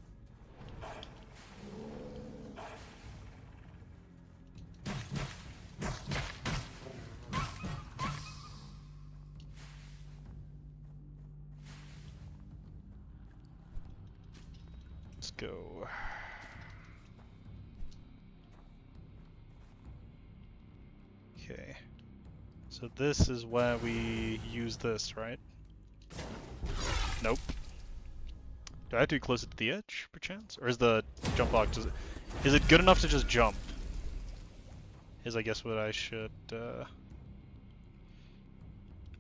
Let's go. Okay. So this is where we use this, right? Nope. Do I have to be closer to the edge, perchance? Or is the jump block is it good enough to just jump? Is I guess what I should,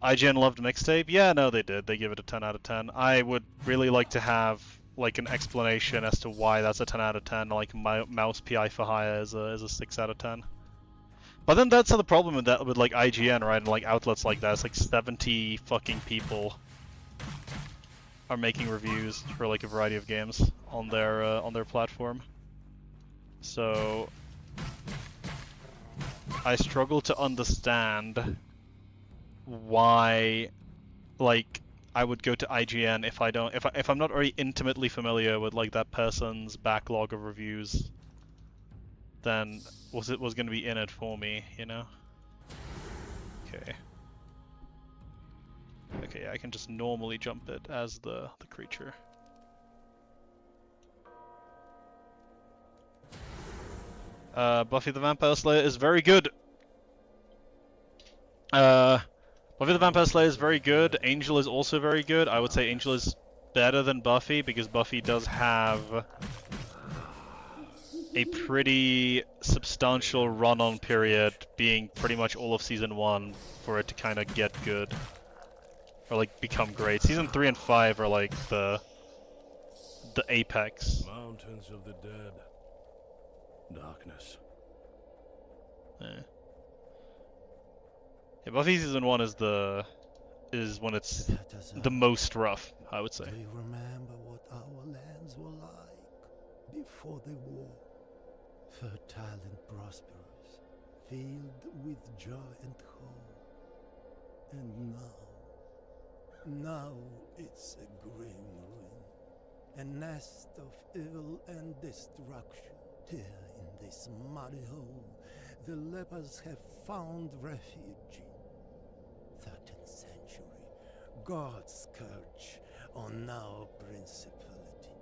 IGN loved mixtape? Yeah, no, they did. They give it a 10 out of 10. I would really like to have, like, an explanation as to why that's a 10 out of 10. Like, Mouse PI for Hire is a 6 out of 10. But then that's the problem with that, with, like, IGN, right? And, like, outlets like that. It's like 70 fucking people are making reviews for like a variety of games on their platform. So I struggle to understand why, like, I would go to IGN if I'm not already intimately familiar with like that person's backlog of reviews. Then was going to be in it for me, you know? Okay. Okay, yeah, I can just normally jump it as the creature. Buffy the Vampire Slayer is very good. Buffy the Vampire Slayer is very good. Angel is also very good. I would say Angel is better than Buffy because Buffy does have a pretty substantial run-on period, being pretty much all of Season 1 for it to kind of get good. Or like become great. Season 3 and 5 are like the apex. Mountains of the dead. Darkness. Yeah. Yeah, Buffy Season 1 is when it's the most rough, I would say. Do you remember what our lands were like before the war? Fertile and prosperous, filled with joy and hope. And now it's a grim ruin, a nest of evil and destruction. Here in this muddy hole, the lepers have found refuge. 13th century, God's scourge on our principality.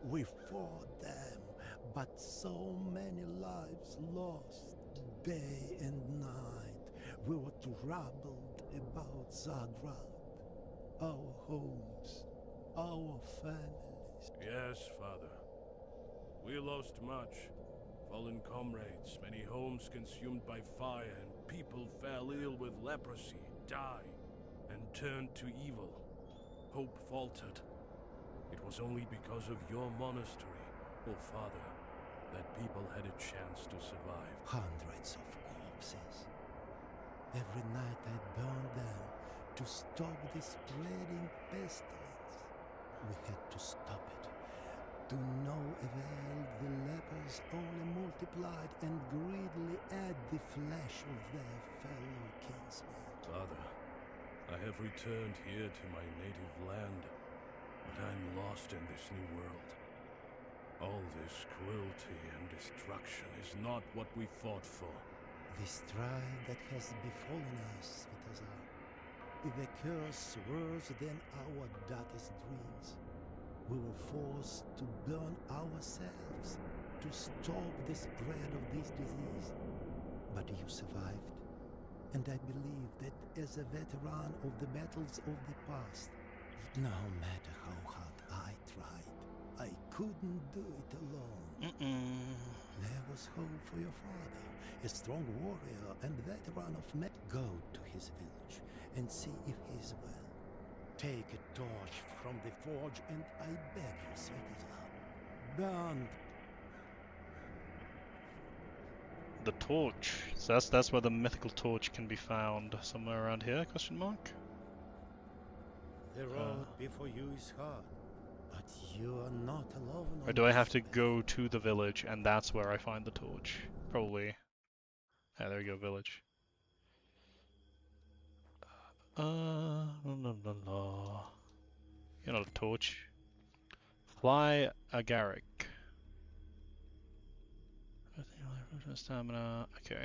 We fought them, but so many lives lost. Day and night, we were troubled about Zagreb, our homes, our families. Yes, Father. We lost much. Fallen comrades, many homes consumed by fire, and people fell ill with leprosy, died, and turned to evil. Hope faltered. It was only because of your monastery, oh Father, that people had a chance to survive. Hundreds of corpses. Every night I burned them to stop the spreading pestilence. We had to stop it. To no avail, the lepers only multiplied and greedily ate the flesh of their fellow kinsmen. Father, I have returned here to my native land, but I'm lost in this new world. All this cruelty and destruction is not what we fought for. This trial that has befallen us, Svetazar, is a curse worse than our darkest dreams. We were forced to burn ourselves to stop the spread of this disease. But you survived, and I believe that as a veteran of the battles of the past, no matter how hard I tried, I couldn't do it alone. There was hope for your father, a strong warrior and veteran of men. Go to his village and see if he's well. Take a torch from the forge, and I beg you, Svetazar, burn. The torch. So that's where the mythical torch can be found. Somewhere around here? Question mark. The road before you is hard, but you are not alone. Or do I have to go to the village, and that's where I find the torch? Probably. Yeah, there you go, village. La, la, la, la. You're not a torch. Fly agaric. Stamina. Okay.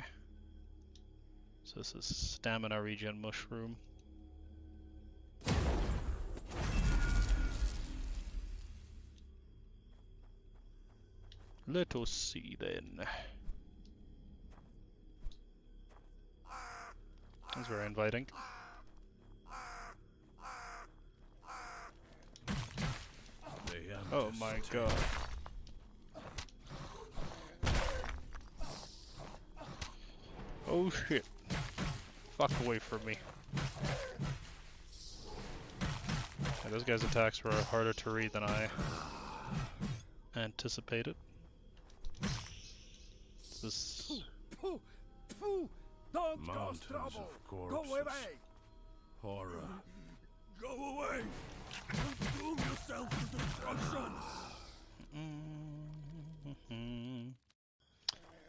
So this is stamina regen mushroom. Let us see then. That's very inviting. Oh my god. Oh shit. Fuck away from me. Yeah, those guys' attacks were harder to read than I anticipated. This... Don't Mountains of corpses. Go away! Horror. Go away! Doom yourself to destruction!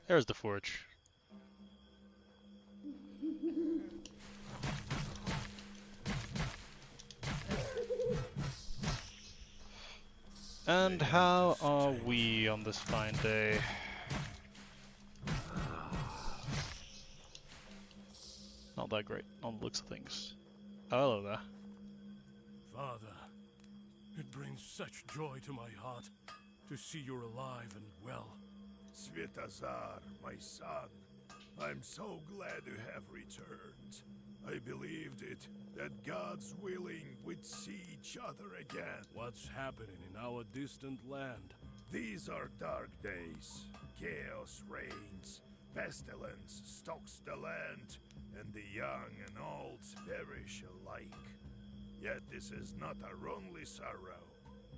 There's the forge. And how are we on this fine day? Not that great on the looks of things. Oh, hello there. Father, it brings such joy to my heart to see you're alive and well. Svetazar, my son, I'm so glad you have returned. I believed it, that God's willing we'd see each other again. What's happening in our distant land? These are dark days. Chaos reigns. Pestilence stalks the land, and the young and old perish alike. Yet this is not our only sorrow.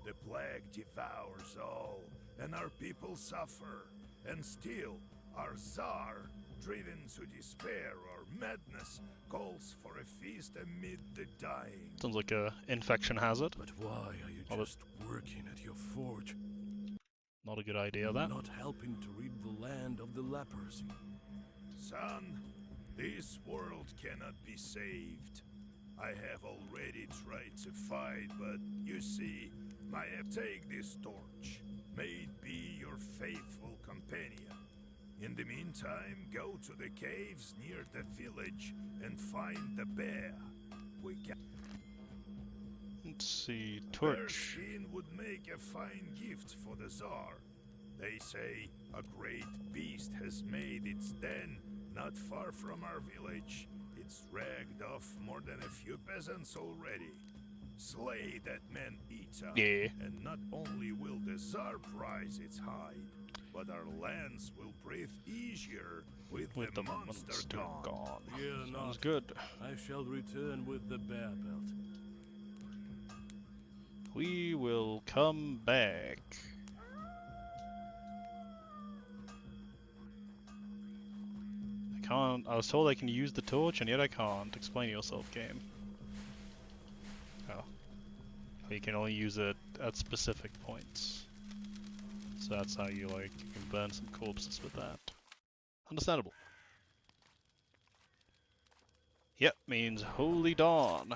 The plague devours all, and our people suffer. And still, our Tsar, driven to despair or madness, calls for a feast amid the dying. Sounds like a infection hazard. But why are you just working at your forge? Not a good idea, that. Not helping to rid the land of the lepers. Son, this world cannot be saved. I have already tried to fight, but you see, take this torch. May it be your faithful companion. In the meantime, go to the caves near the village and find the bear. We can. Let's see, Bear torch. skin would make a fine gift for the Tsar. They say a great beast has made its den not far from our village. It's ragged off more than a few peasants already. Slay that man-eater, Yeah. and not only will the Tsar prize its hide, but our lands will breathe easier with the monster gone. Fear Sounds not. good. I shall return with the bear belt. We will come back. I can't. I was told I can use the torch, and yet I can't. Explain yourself, game. Oh. You can only use it at specific points. So that's how you, like, you can burn some corpses with that. Understandable. Yep, means Holy Dawn.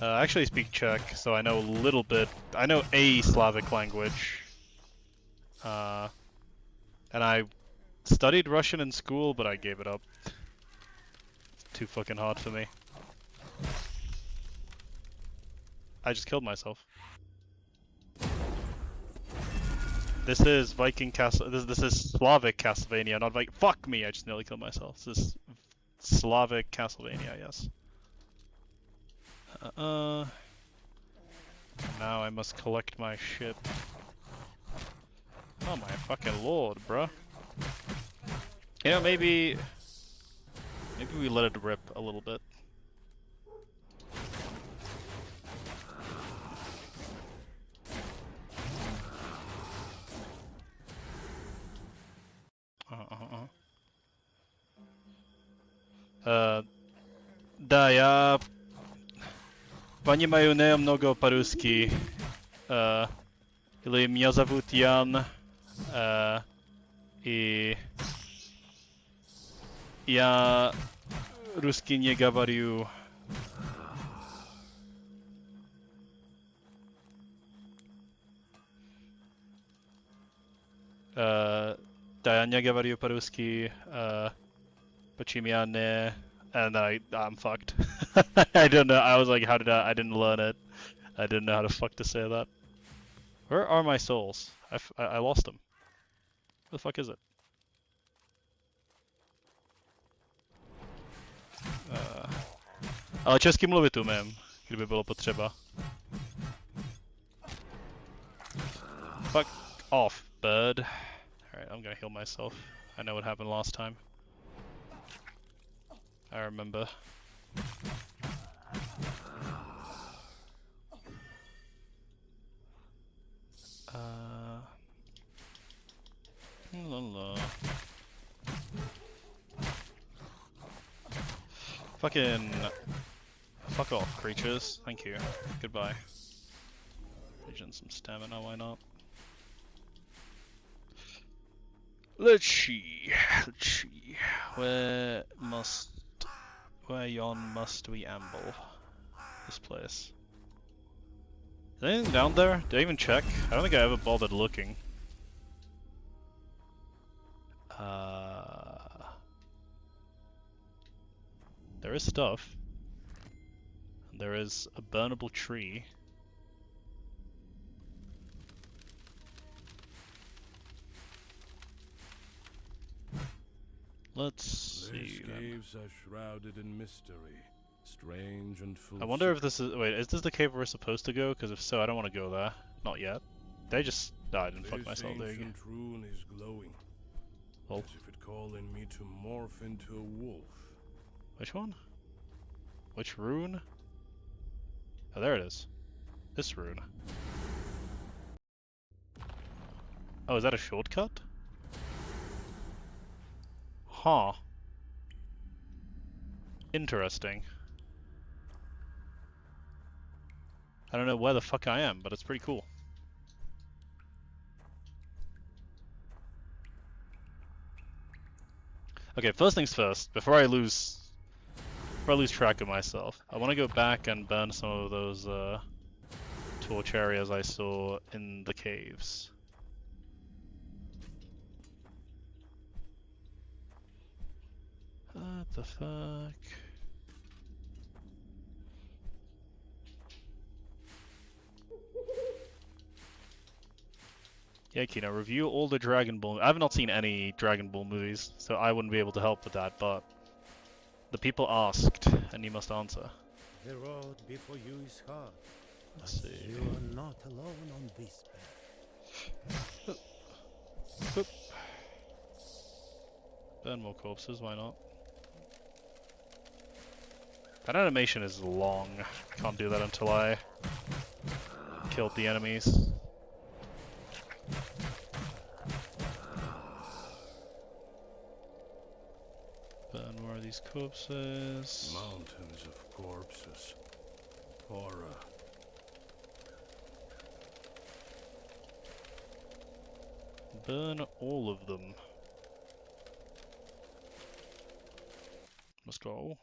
I actually speak Czech, so I know a little bit. I know a Slavic language. And I studied Russian in school, but I gave it up. It's too fucking hard for me. I just killed myself. This is Viking Castle. This is Slavic Castlevania, not Viking. Fuck me! I just nearly killed myself. This is Slavic Castlevania, yes. Now I must collect my ship. Oh my fucking lord, bruh. You know, maybe we let it rip a little bit. Да, я понимаю немного по-русски. Или меня зовут Ян. И я русский не говорю. Да, я не говорю по-русски. Почему я не... And then I'm fucked. I don't know. I was like, how did I didn't learn it. I didn't know how to fuck to say that. Where are my souls? I lost them. Where the fuck is it? Ale česky mluvit umím, kdyby bylo potřeba. Fuck off, bird. Alright, I'm gonna heal myself. I know what happened last time. I remember. Fucking fuck off, creatures. Thank you. Goodbye. Regen some stamina, why not? Let's see. Where yon must we amble? This place. Is there anything down there? Did I even check? I don't think I ever bothered looking. There is stuff. And there is a burnable tree. Let's see. These caves are shrouded in mystery, strange and full. I wonder if this is. Wait, is this the cave we're supposed to go? Because if so, I don't want to go there. Not yet. Did I just died and fuck myself? There you go. This ancient rune is glowing, Oh. as if it calling me to morph into a wolf. Which one? Which rune? Oh, there it is. This rune. Oh, is that a shortcut? Huh. Interesting. I don't know where the fuck I am, but it's pretty cool. Okay, first things first, before I lose I lose track of myself. I want to go back and burn some of those torch areas I saw in the caves. What the fuck? Yeah, Kino, review all the Dragon Ball. I have not seen any Dragon Ball movies, so I wouldn't be able to help with that, but the people asked, and you must answer. The road before you is hard. Let's see. You are not alone on this path. Boop. Burn more corpses, why not? That animation is long. Can't do that until I killed the enemies. Burn more of these corpses. Mountains of corpses. Horror. Burn all of them. Let's go.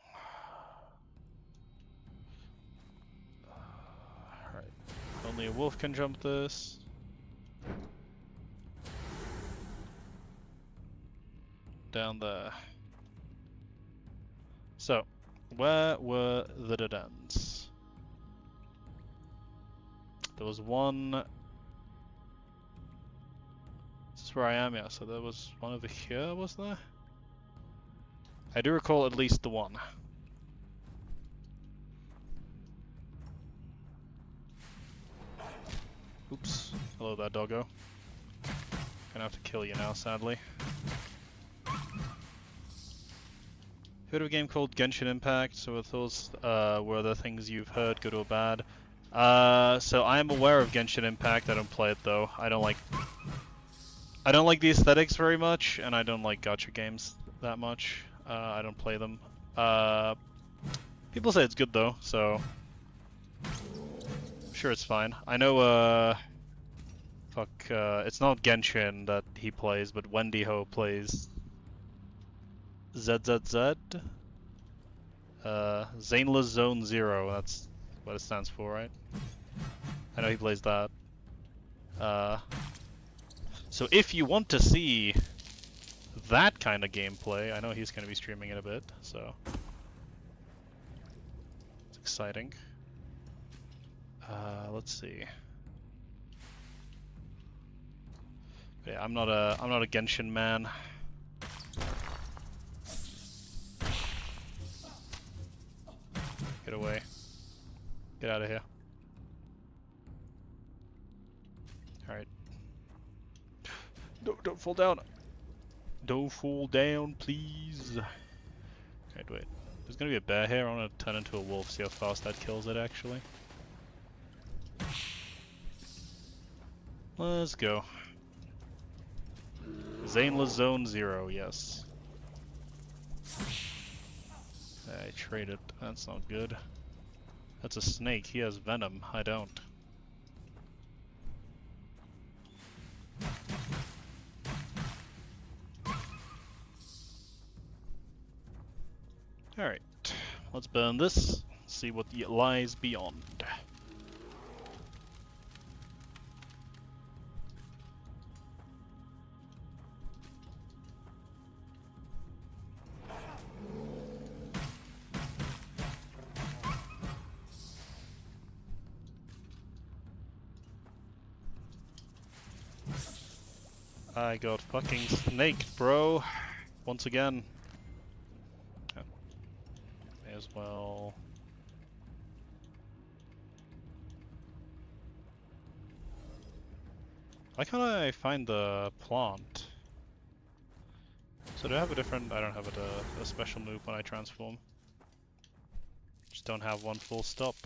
Alright. Only a wolf can jump this. Down there. So, where were the dead ends? There was one. This is where I am, yeah. So there was one over here, was there? I do recall at least the one. Oops. Hello there, doggo. Gonna have to kill you now, sadly. Heard of a game called Genshin Impact? So if those were the things you've heard, good or bad. So I am aware of Genshin Impact. I don't play it though. I don't like the aesthetics very much, and I don't like gacha games that much. I don't play them. People say it's good though, so I'm sure it's fine. I know it's not Genshin that he plays, but Wendy Ho plays ZZZ? Zainless Zone Zero, that's what it stands for, right? I know he plays that. So if you want to see that kind of gameplay, I know he's going to be streaming in a bit, so it's exciting. Let's see. But yeah, I'm not a Genshin man. Get away. Get out of here. Alright. Don't fall down. Don't fall down, please. Alright, wait. There's gonna be a bear here. I wanna turn into a wolf, see how fast that kills it, actually. Let's go. Zainless Zone Zero, yes. I traded. That's not good. That's a snake. He has venom. I don't. Alright. Let's burn this. See what lies beyond. I got fucking snaked, bro. Once again. Oh. May as well. Why can't I find the plant? So do I have a different... I don't have a special move when I transform. Just don't have one full stop.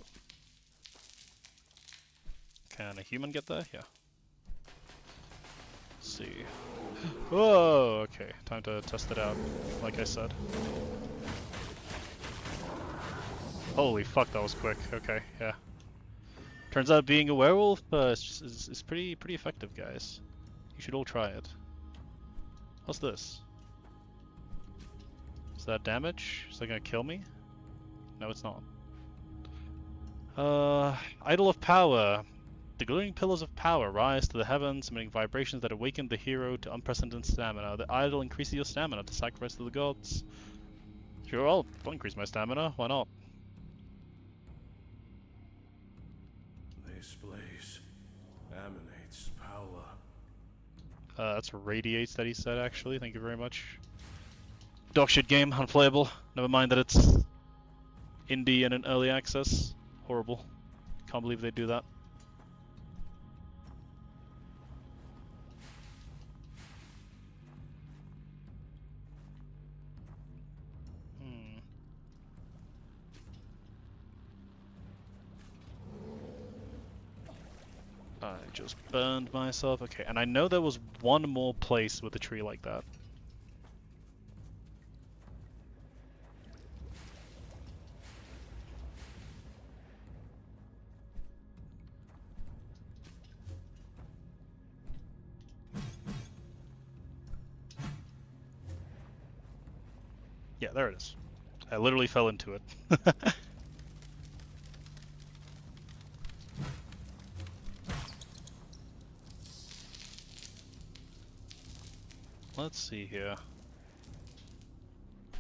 Can a human get there? Yeah. See. Whoa, okay. Time to test it out, like I said. Holy fuck, that was quick. Okay, yeah. Turns out being a werewolf is pretty effective, guys. You should all try it. What's this? Is that damage? Is that gonna kill me? no, it's not. Idol of Power. The glowing pillars of power rise to the heavens, emitting vibrations that awaken the hero to unprecedented stamina. The idol increases your stamina to sacrifice to the gods. Sure, I'll increase my stamina. Why not? This place emanates power. That's radiates that he said, actually. Thank you very much. Dog shit game, unplayable. Never mind that it's indie and in early access. Horrible. Can't believe they do that. I just burned myself. Okay, and I know there was one more place with a tree like that. Yeah, there it is. I literally fell into it. Let's see here.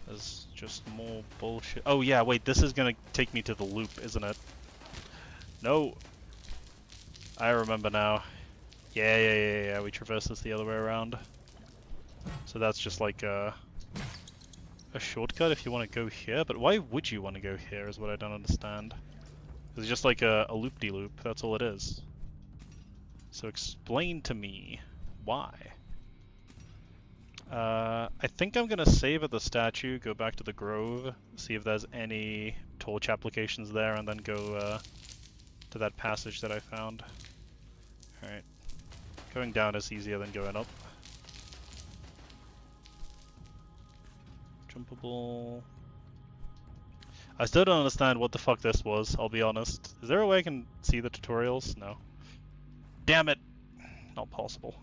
There's just more bullshit. Oh yeah, wait, this is gonna take me to the loop, isn't it? No! I remember now. Yeah, we traverse this the other way around. So that's just like a shortcut if you want to go here, but why would you want to go here is what I don't understand. It's just like a loop-de-loop, that's all it is. So explain to me why. I think I'm gonna save at the statue, go back to the grove, see if there's any torch applications there, and then go to that passage that I found. Alright. Going down is easier than going up. Jumpable. I still don't understand what the fuck this was, I'll be honest. Is there a way I can see the tutorials? No. Damn it! Not possible.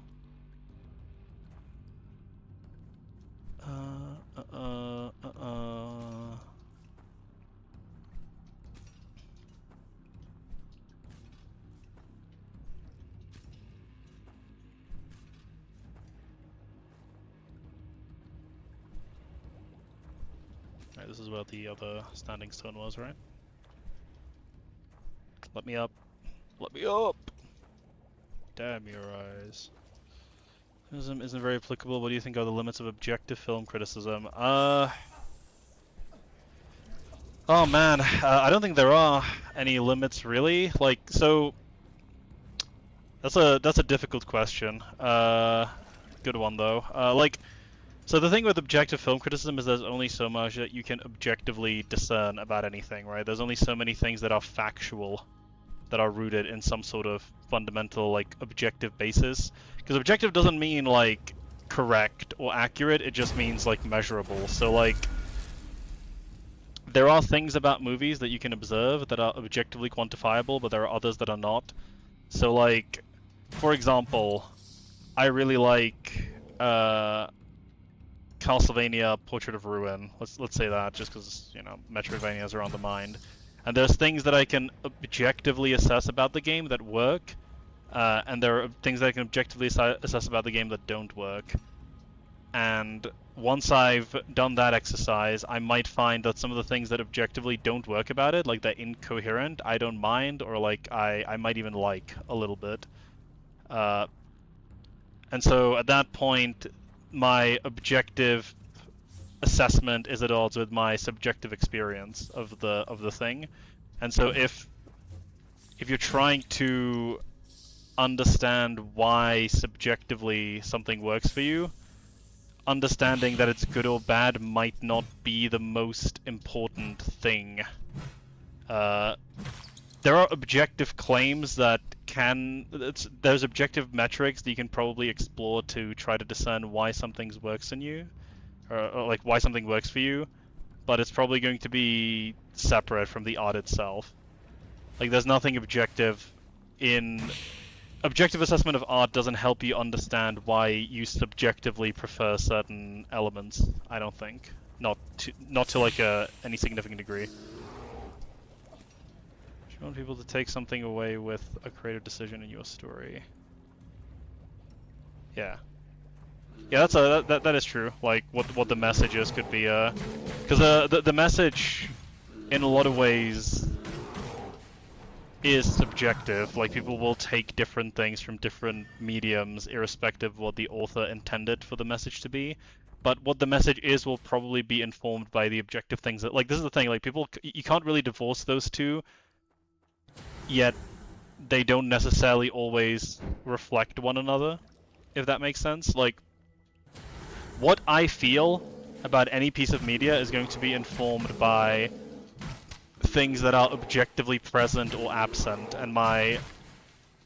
Alright, this is where the other standing stone was, right? Let me up. Let me up! Damn your eyes. Isn't very applicable. What do you think are the limits of objective film criticism? Oh man, I don't think there are any limits really. Like, so that's a difficult question. Good one though. So the thing with objective film criticism is there's only so much that you can objectively discern about anything, right? There's only so many things that are factual, that are rooted in some sort of fundamental, like, objective basis. Because objective doesn't mean, like, correct or accurate, it just means, like, measurable. So, like, there are things about movies that you can observe that are objectively quantifiable, but there are others that are not. So, like, for example, I really like Castlevania Portrait of Ruin. Let's say that, just because, you know, Metroidvanias are on the mind. And there's things that I can objectively assess about the game that work, and there are things that I can objectively assess about the game that don't work. And once I've done that exercise, I might find that some of the things that objectively don't work about it, like they're incoherent, I don't mind, or like I might even like a little bit. And so at that point, my objective assessment is at odds with my subjective experience of the thing. And so if you're trying to understand why subjectively something works for you, understanding that it's good or bad might not be the most important thing. There are objective claims that there's objective metrics that you can probably explore to try to discern why something works in you, or like why something works for you, but it's probably going to be separate from the art itself. Like, there's nothing objective in... Objective assessment of art doesn't help you understand why you subjectively prefer certain elements, I don't think. Not to like any significant degree. You want people to take something away with a creative decision in your story. Yeah. Yeah, that is true. Like what the message is could be because the message in a lot of ways is subjective. Like people will take different things from different mediums irrespective of what the author intended for the message to be. But what the message is will probably be informed by the objective things that, like, this is the thing, like people, you can't really divorce those two, yet they don't necessarily always reflect one another, if that makes sense. Like, what I feel about any piece of media is going to be informed by things that are objectively present or absent, and my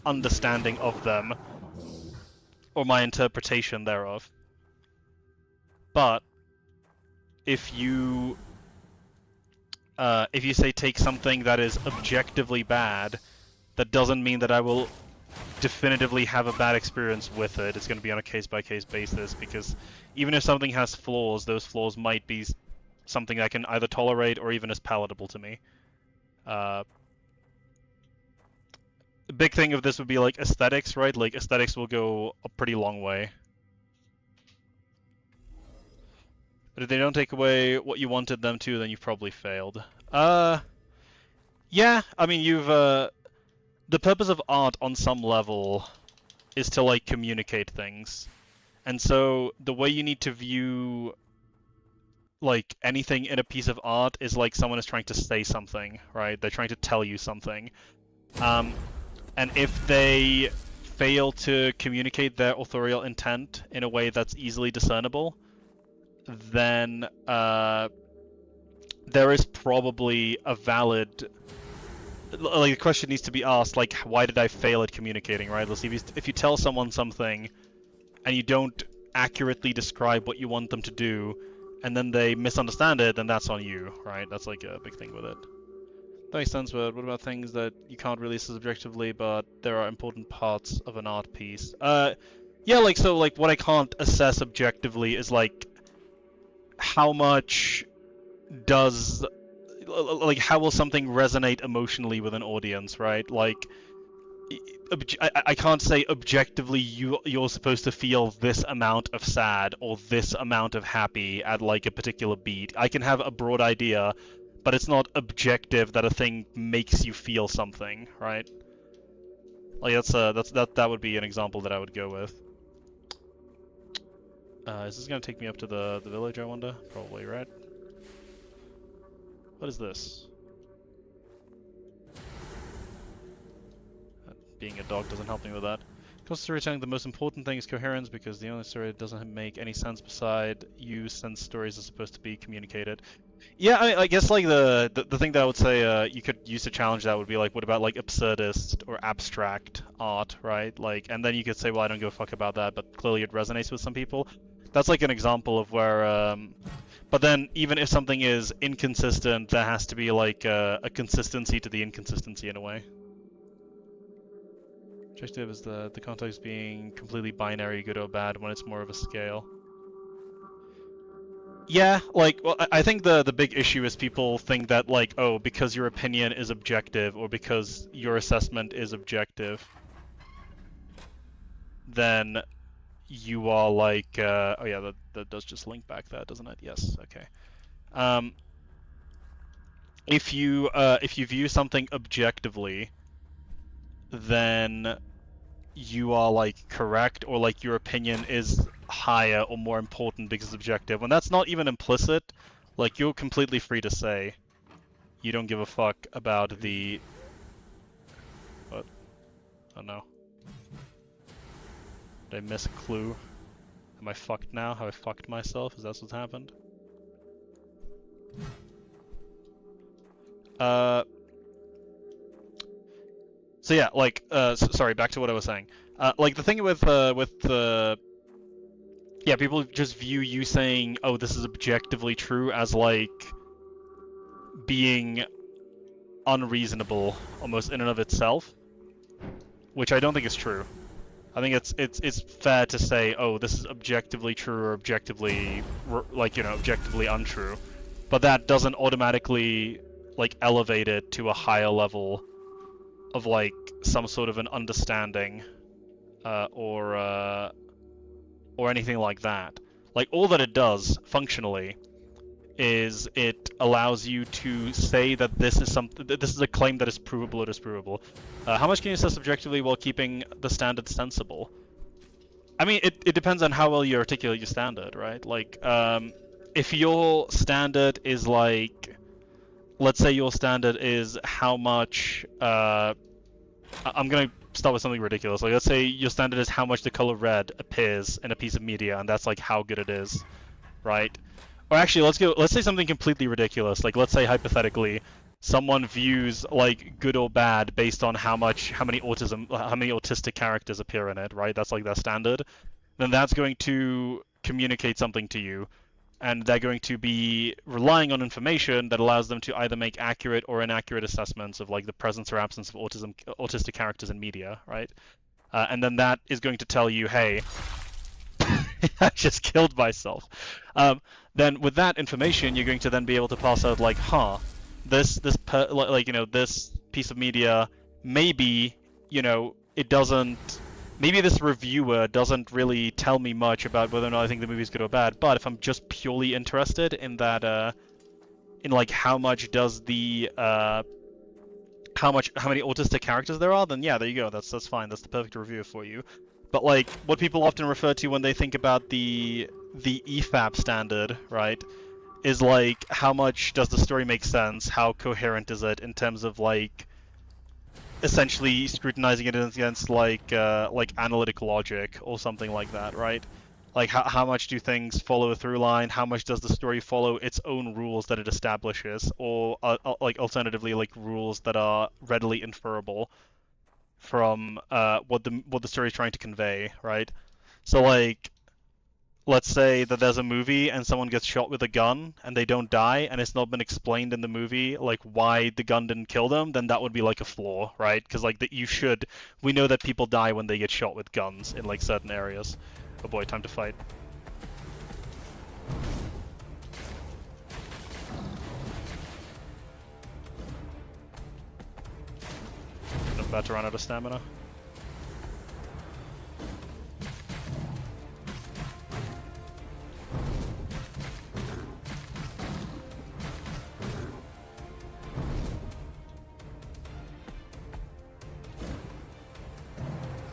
understanding of them, or my interpretation thereof. But if you say take something that is objectively bad, that doesn't mean that I will definitively have a bad experience with it. It's going to be on a case-by-case basis, because even if something has flaws, those flaws might be something I can either tolerate or even is palatable to me. The big thing of this would be like aesthetics, right? Like aesthetics will go a pretty long way. But if they don't take away what you wanted them to, then you've probably failed. Yeah, I mean, you've, the purpose of art on some level is to, like, communicate things. And so, the way you need to view, like, anything in a piece of art is like someone is trying to say something, right? They're trying to tell you something. And if they fail to communicate their authorial intent in a way that's easily discernible, then there is probably a valid, like, the question needs to be asked, like, why did I fail at communicating, right? Let's see, if you tell someone something and you don't accurately describe what you want them to do, and then they misunderstand it, then that's on you, right? That's like a big thing with it. That makes sense, but what about things that you can't really assess objectively, but there are important parts of an art piece? Yeah, like, so, like, what I can't assess objectively is, like, how much does, like, how will something resonate emotionally with an audience, right? Like, I can't say objectively you're supposed to feel this amount of sad or this amount of happy at, like, a particular beat. I can have a broad idea, but it's not objective that a thing makes you feel something, right? Like, that would be an example that I would go with. Is this gonna take me up to the village, I wonder? Probably, right? What is this? Being a dog doesn't help me with that. Comes to storytelling, the most important thing is coherence, because the only story that doesn't make any sense beside you, since stories are supposed to be communicated. Yeah, I guess, like, the thing that I would say you could use to challenge that would be, like, what about, like, absurdist or abstract art, right? Like, and then you could say, well, I don't give a fuck about that, but clearly it resonates with some people. That's, like, an example of where, but then, even if something is inconsistent, there has to be, like, a consistency to the inconsistency in a way. Objective is the context being completely binary, good or bad, when it's more of a scale. Yeah, like, well, I think the big issue is people think that, like, oh, because your opinion is objective, or because your assessment is objective, then you are like, oh yeah, that does just link back there, doesn't it? Yes, okay. If you view something objectively, then you are, like, correct, or, like, your opinion is higher or more important because it's objective. When that's not even implicit, like, you're completely free to say you don't give a fuck about the... What? Oh no. Did I miss a clue? Am I fucked now? Have I fucked myself? Is that what's happened? So yeah, like, sorry, back to what I was saying. Like, the thing with yeah, people just view you saying, oh, this is objectively true as, like, being unreasonable, almost in and of itself, which I don't think is true. I think it's fair to say, oh, this is objectively true or objectively, like, you know, objectively untrue, but that doesn't automatically, like, elevate it to a higher level of like some sort of an understanding or anything like that. Like all that it does functionally is it allows you to say that this is a claim that is provable or disprovable. How much can you assess objectively while keeping the standard sensible? I mean, it depends on how well you articulate your standard, right? Like, if your standard is like, let's say your standard is how much, I'm gonna start with something ridiculous. Like, let's say your standard is how much the color red appears in a piece of media, and that's like how good it is, right? Or actually, let's say something completely ridiculous. Like, let's say hypothetically, someone views like good or bad based on how many autistic characters appear in it, right? That's like their standard. Then that's going to communicate something to you, and they're going to be relying on information that allows them to either make accurate or inaccurate assessments of like the presence or absence of autistic characters in media, right? And then that is going to tell you, hey, I just killed myself. Then with that information, you're going to then be able to pass out like, this piece of media, maybe, it doesn't. Maybe this reviewer doesn't really tell me much about whether or not I think the movie's good or bad. But if I'm just purely interested in that, in like how much does the how many autistic characters there are, then yeah, there you go. That's fine. That's the perfect reviewer for you. But like what people often refer to when they think about the EFAP standard, right, is like how much does the story make sense? How coherent is it in terms of like essentially scrutinizing it against like analytic logic or something like that, right? Like how much do things follow a through line? How much does the story follow its own rules that it establishes, or like alternatively like rules that are readily inferable from what the story is trying to convey, right? So like, let's say that there's a movie and someone gets shot with a gun and they don't die, and it's not been explained in the movie like why the gun didn't kill them, then that would be like a flaw, right? Because like we know that people die when they get shot with guns in like certain areas. Oh boy, time to fight. I'm about to run out of stamina.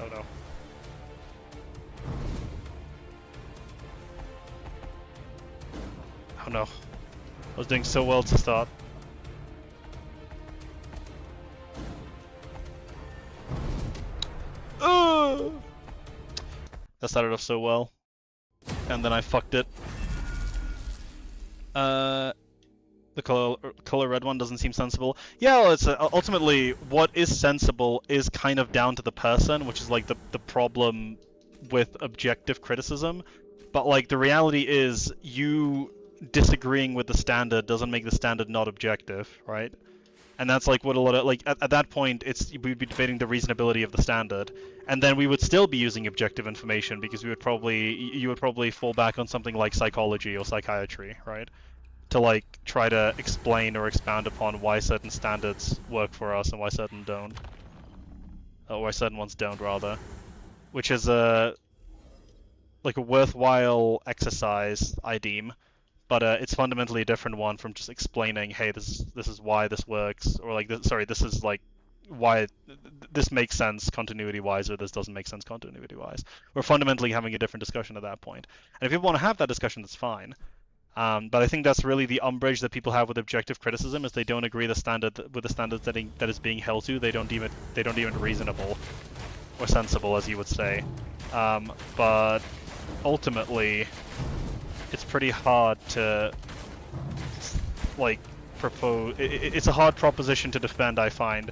Oh no. Oh no. I was doing so well to start. That started off so well, and then I fucked it. The color red one doesn't seem sensible. Yeah, well, it's ultimately what is sensible is kind of down to the person, which is like the problem with objective criticism. But like the reality is, you disagreeing with the standard doesn't make the standard not objective, right? And that's like what a lot of like at that point we'd be debating the reasonability of the standard, and then we would still be using objective information because you would probably fall back on something like psychology or psychiatry, right? To like try to explain or expound upon why certain standards work for us and why certain don't, or why certain ones don't rather, which is like a worthwhile exercise, I deem. But it's fundamentally a different one from just explaining, hey, this is why this works, or like this is like why this makes sense continuity-wise, or this doesn't make sense continuity-wise. We're fundamentally having a different discussion at that point. And if people want to have that discussion, that's fine. But I think that's really the umbrage that people have with objective criticism, is they don't agree with the standards that is being held to. They don't deem it reasonable or sensible, as you would say. But ultimately, it's pretty hard to like propose. It's a hard proposition to defend, I find.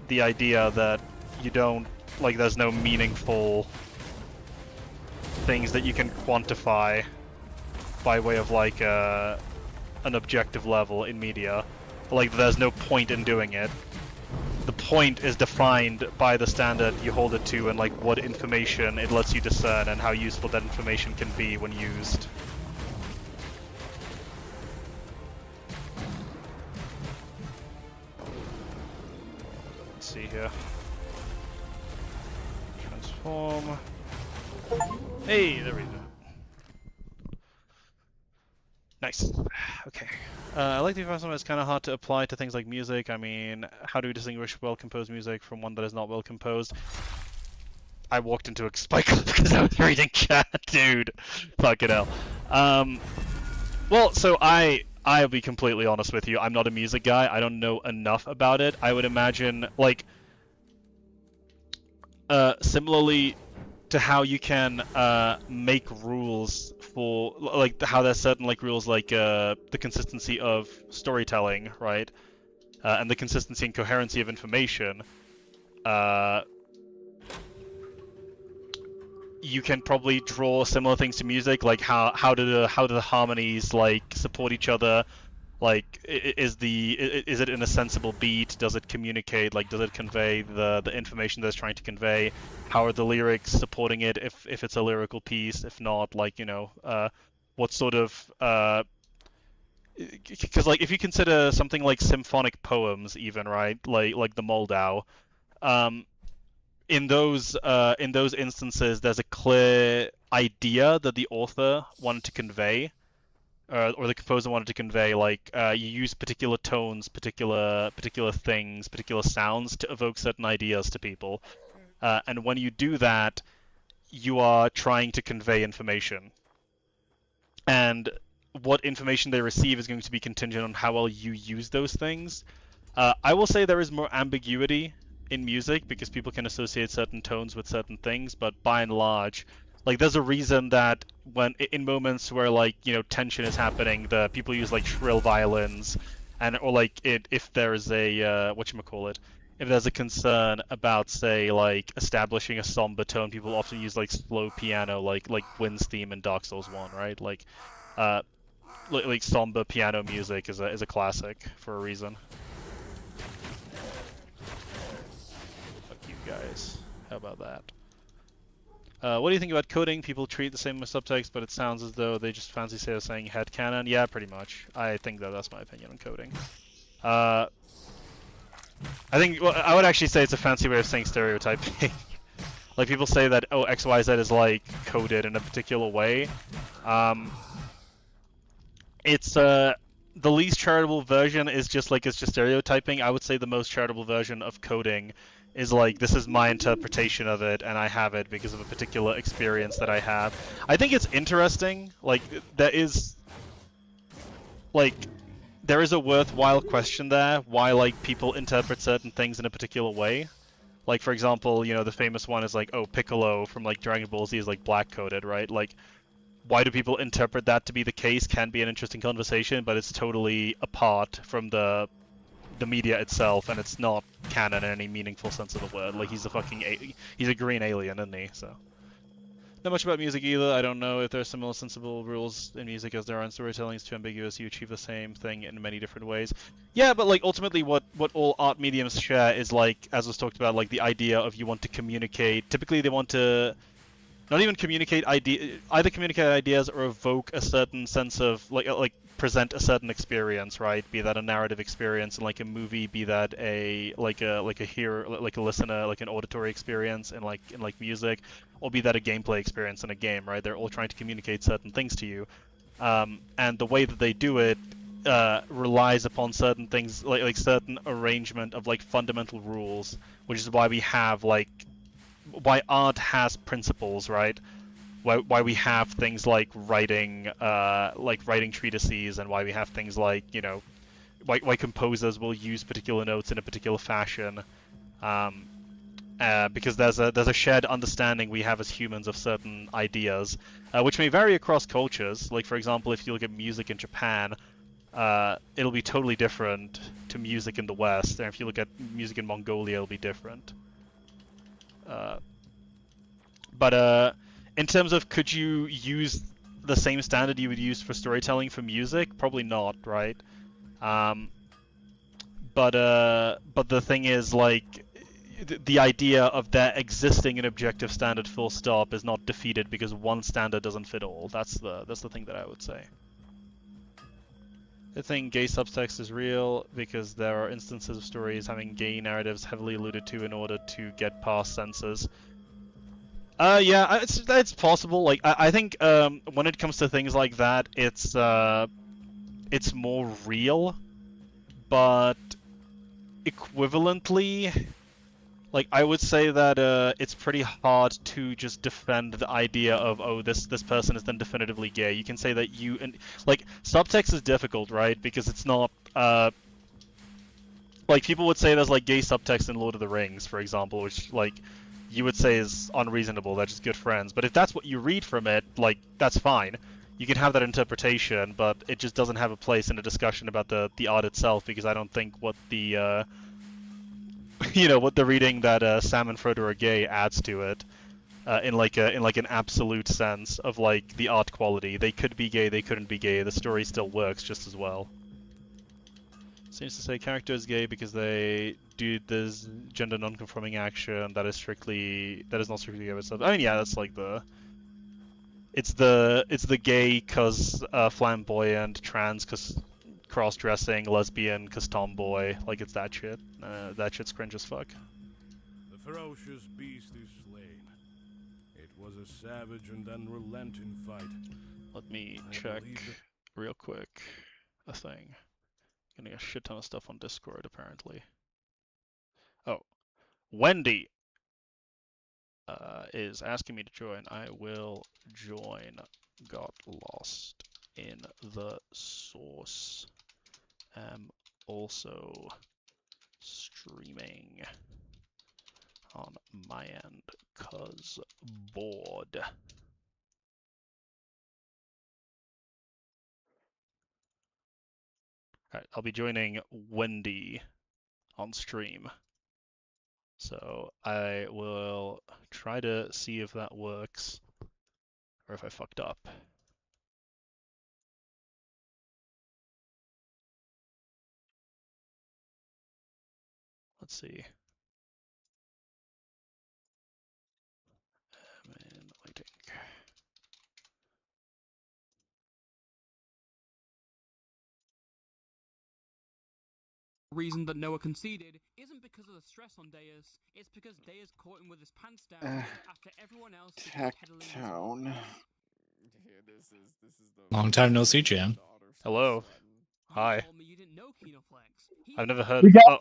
The idea that you don't like, there's no meaningful things that you can quantify by way of like an objective level in media. Like, there's no point in doing it. The point is defined by the standard you hold it to, and like what information it lets you discern and how useful that information can be when used. see here. Transform. Hey, there we go. Nice. Okay. I like the first one. It's kind of hard to apply to things like music. I mean, how do we distinguish well-composed music from one that is not well-composed? I walked into a spike because I was reading chat, dude. Fucking hell. Well, so I'll be completely honest with you. I'm not a music guy. I don't know enough about it. I would imagine, like, similarly to how you can make rules for, like, how there's certain like rules like the consistency of storytelling, right? And the consistency and coherency of information. You can probably draw similar things to music, like how do the harmonies like support each other? Like, is it in a sensible beat? Does it communicate? Like, does it convey the information that it's trying to convey? How are the lyrics supporting it? If it's a lyrical piece, if not, like, you know, what sort of because like if you consider something like symphonic poems, even, right, like the Moldau, in those instances, there's a clear idea that the author wanted to convey. Or the composer wanted to convey, like, you use particular tones, particular things, particular sounds to evoke certain ideas to people. And when you do that, you are trying to convey information. And what information they receive is going to be contingent on how well you use those things. I will say there is more ambiguity in music because people can associate certain tones with certain things, but by and large, like, there's a reason that when in moments where, like, you know, tension is happening, the people use like shrill violins, or like if there's a whatchamacallit, if there's a concern about, say, like establishing a somber tone, people often use like slow piano, like Wynn's theme in Dark Souls 1, right? Like somber piano music is a classic for a reason. Fuck you guys. How about that? What do you think about coding? People treat the same as subtext, but it sounds as though they just fancy saying headcanon. Yeah, pretty much. I think that's my opinion on coding. I think, well, I would actually say it's a fancy way of saying stereotyping. Like, people say that, oh, XYZ is, like, coded in a particular way. It's, the least charitable version is just, like, it's just stereotyping. I would say the most charitable version of coding is, like, this is my interpretation of it, and I have it because of a particular experience that I have. I think it's interesting. Like, there is a worthwhile question there, why, like, people interpret certain things in a particular way. Like, for example, you know, the famous one is, like, oh, Piccolo from, like, Dragon Ball Z is, like, black-coded, right? Like, why do people interpret that to be the case can be an interesting conversation, but it's totally apart from the media itself, and it's not canon in any meaningful sense of the word. Like, he's a green alien, isn't he? So, not much about music either. I don't know if there are similar sensible rules in music as there are in storytelling. It's too ambiguous. You achieve the same thing in many different ways. Yeah, but, like, ultimately what all art mediums share is, like, as was talked about, like, the idea of you want to communicate. Typically they want to not even communicate either communicate ideas or evoke a certain sense of, like present a certain experience, right? Be that a narrative experience in, like, a movie, be that a hearer, like a listener, like an auditory experience in like music, or be that a gameplay experience in a game, right? They're all trying to communicate certain things to you, and the way that they do it relies upon certain things, like certain arrangement of, like, fundamental rules, which is why we have, like, why art has principles, right? Why we have things like writing treatises, and why we have things like, you know, why composers will use particular notes in a particular fashion, because there's a shared understanding we have as humans of certain ideas, which may vary across cultures. Like, for example, if you look at music in Japan, it'll be totally different to music in the West, and if you look at music in Mongolia, it'll be different. But in terms of, could you use the same standard you would use for storytelling for music? Probably not, right? But the thing is, like, the idea of there existing an objective standard full stop is not defeated because one standard doesn't fit all. That's the thing that I would say. I think gay subtext is real because there are instances of stories having gay narratives heavily alluded to in order to get past censors. Yeah, it's possible. Like, I think when it comes to things like that, it's more real, but equivalently, like I would say that it's pretty hard to just defend the idea of, oh, this person is then definitively gay. You can say that like subtext is difficult, right? Because it's not like people would say there's like gay subtext in Lord of the Rings, for example, which like you would say is unreasonable. They're just good friends. But if that's what you read from it, like that's fine. You can have that interpretation, but it just doesn't have a place in a discussion about the art itself, because I don't think what the what the reading that Sam and Frodo are gay adds to it, in like an absolute sense of like the art quality. They could be gay, they couldn't be gay. The story still works just as well. Seems to say character is gay because they do this gender non-conforming action that is not strictly gay. But I mean, yeah, that's like it's the gay cause flamboyant, trans cause cross-dressing, lesbian cause tomboy. Like it's that shit. That shit's cringe as fuck. The ferocious beast is slain. It was a savage and unrelenting fight. Let me check real quick a thing. Getting a shit ton of stuff on Discord apparently. Oh, Wendy is asking me to join. I will join. Got lost in the source. Am also streaming on my end cause bored. Alright, I'll be joining Wendy on stream. So I will try to see if that works, or if I fucked up. Let's see. I'm in waiting. Reason that Noah conceded isn't because of the stress on Deus, it's because Deus caught him with his pants down after everyone else began peddling his Tone. Long time no see, Jan. Hello. Hi. told me you didn't know Kinoflex. I've never heard. Oh,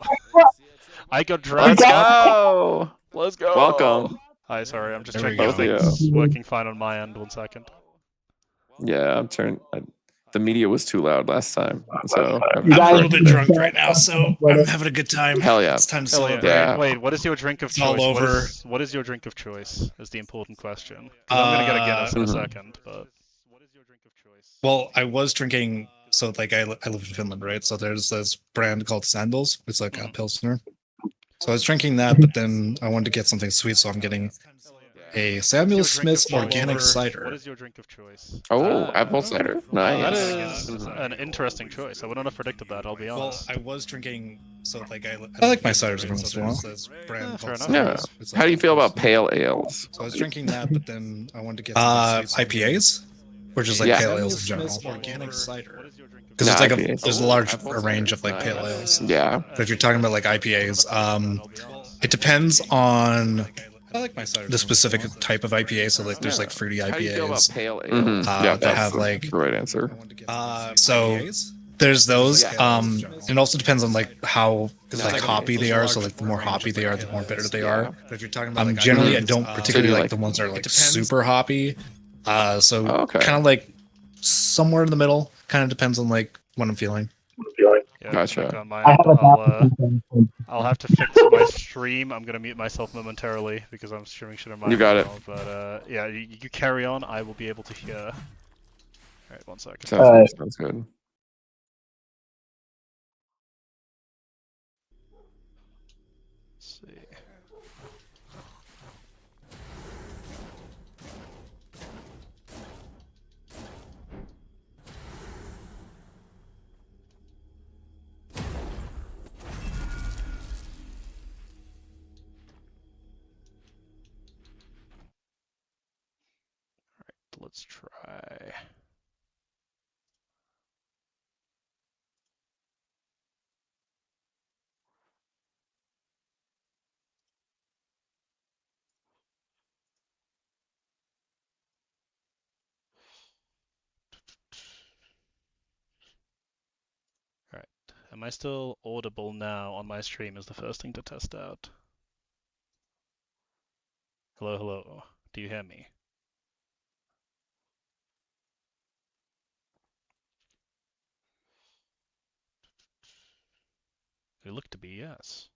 I got dragged Let's up. go! Let's go. Welcome. Hi, sorry, I'm just There we checking if go. things working fine on my end. 1 second. Yeah, the media was too loud last time, so I'm a little bit drunk right now, so I'm having a good time. Hell yeah. It's time to Hell yeah. celebrate. Yeah. Wait, what is your drink of It's choice? all over. What is your drink of choice? Is the important question. Because I'm gonna get a Guinness in a second, but. What is your drink of choice? Well, I was drinking, so like I live in Finland, right? So there's this brand called Sandals. It's like a Pilsner. So I was drinking that, but then I wanted to get something sweet, so I'm getting a Samuel Smith's organic cider. What is your drink of choice? Oh, apple cider. Nice. That is an interesting choice. I wouldn't have predicted that, I'll be Well, honest. I was drinking, so like I like my ciders every once in a while. This brand fair called enough. Yeah. Sandals. It's How do you like feel a about Pilsner. pale ales? So I was drinking that, but then I wanted to get something sweet, so IPAs? or just like Yeah. pale ales in general. Organic cider. Because No, it's like IPAs. there's a large range of like pale ales. Yeah. But if you're talking about like IPAs, it depends on the specific type of IPA. So like there's like fruity How do you feel about IPAs. pale ales? Yeah, Yeah, that that's have the like right answer. so there's those. Yeah. It also depends on like how like hoppy they are. So like the more hoppy they are, the more bitter they are. Yeah. But if you're talking about like generally, I don't particularly like the ones that are like super hoppy. So Okay. kind of like somewhere in the middle. Kind of depends on like what I'm feeling. Yeah, Gotcha. like on my end, I'll have to fix my stream. I'm gonna mute myself momentarily because I'm streaming shit on my You got end now. But yeah, you carry on. I will be able to hear. All right, 1 second. Sounds good. Let's see. Let's try. Am I still audible now on my stream is the first thing to test out. Hello, hello. Do you hear me? They look to be yes.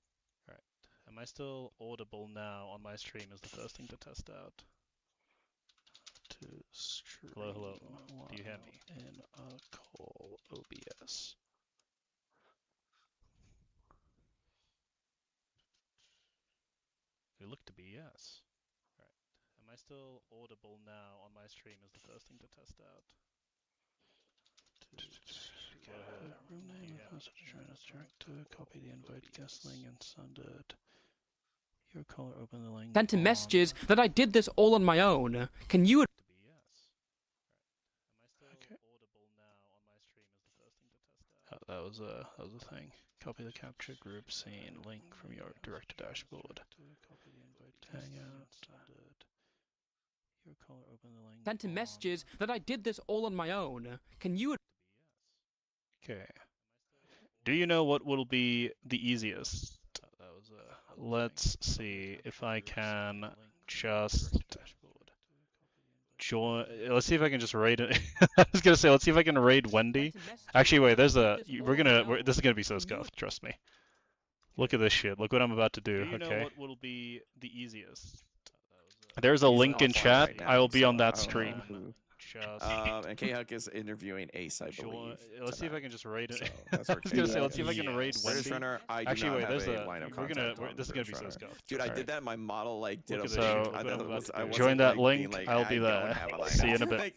Right. Am I still audible now on my stream is the first thing to test out. Hello, hello. Do you hear me? In a call OBS. They look to be yes. Right. Am I still audible now on my stream is the first thing to test out. Room name, password, join us director, copy the invite guest link and send it. Your caller, open the link. Sent him messages that I did this all on my own. Can you? That was a thing. Copy the capture group scene link from your director dashboard. Hangout. Your caller, open the link. Sent him messages that I did this all on my own. Can you? Okay. Do you know what will be the easiest? Let's see if I can just join. Let's see if I can just raid it. I was gonna say, let's see if I can raid Wendy. Actually, wait. There's a. This is gonna be so scuffed. Trust me. Look at this shit. Look what I'm about to do. Do you okay. know What will be the easiest? There's a link in chat. Right now, I will be on so that I don't know stream. who- Just and K-Huck is interviewing Ace, I believe. let's see if I tonight. can just raid it. So that's where I was gonna say, K-Huck let's see if I is. can raid British Wendy. Runner, I do Actually, not wait. have There's a a. line of We're gonna. contact on This is gonna be British so Runner. scuffed. Dude, I Sorry. did that. My model like did Look a at big. that. I So, wasn't, join that like, being link. like, I'll be I don't there. have a line See you in a of- bit. Like,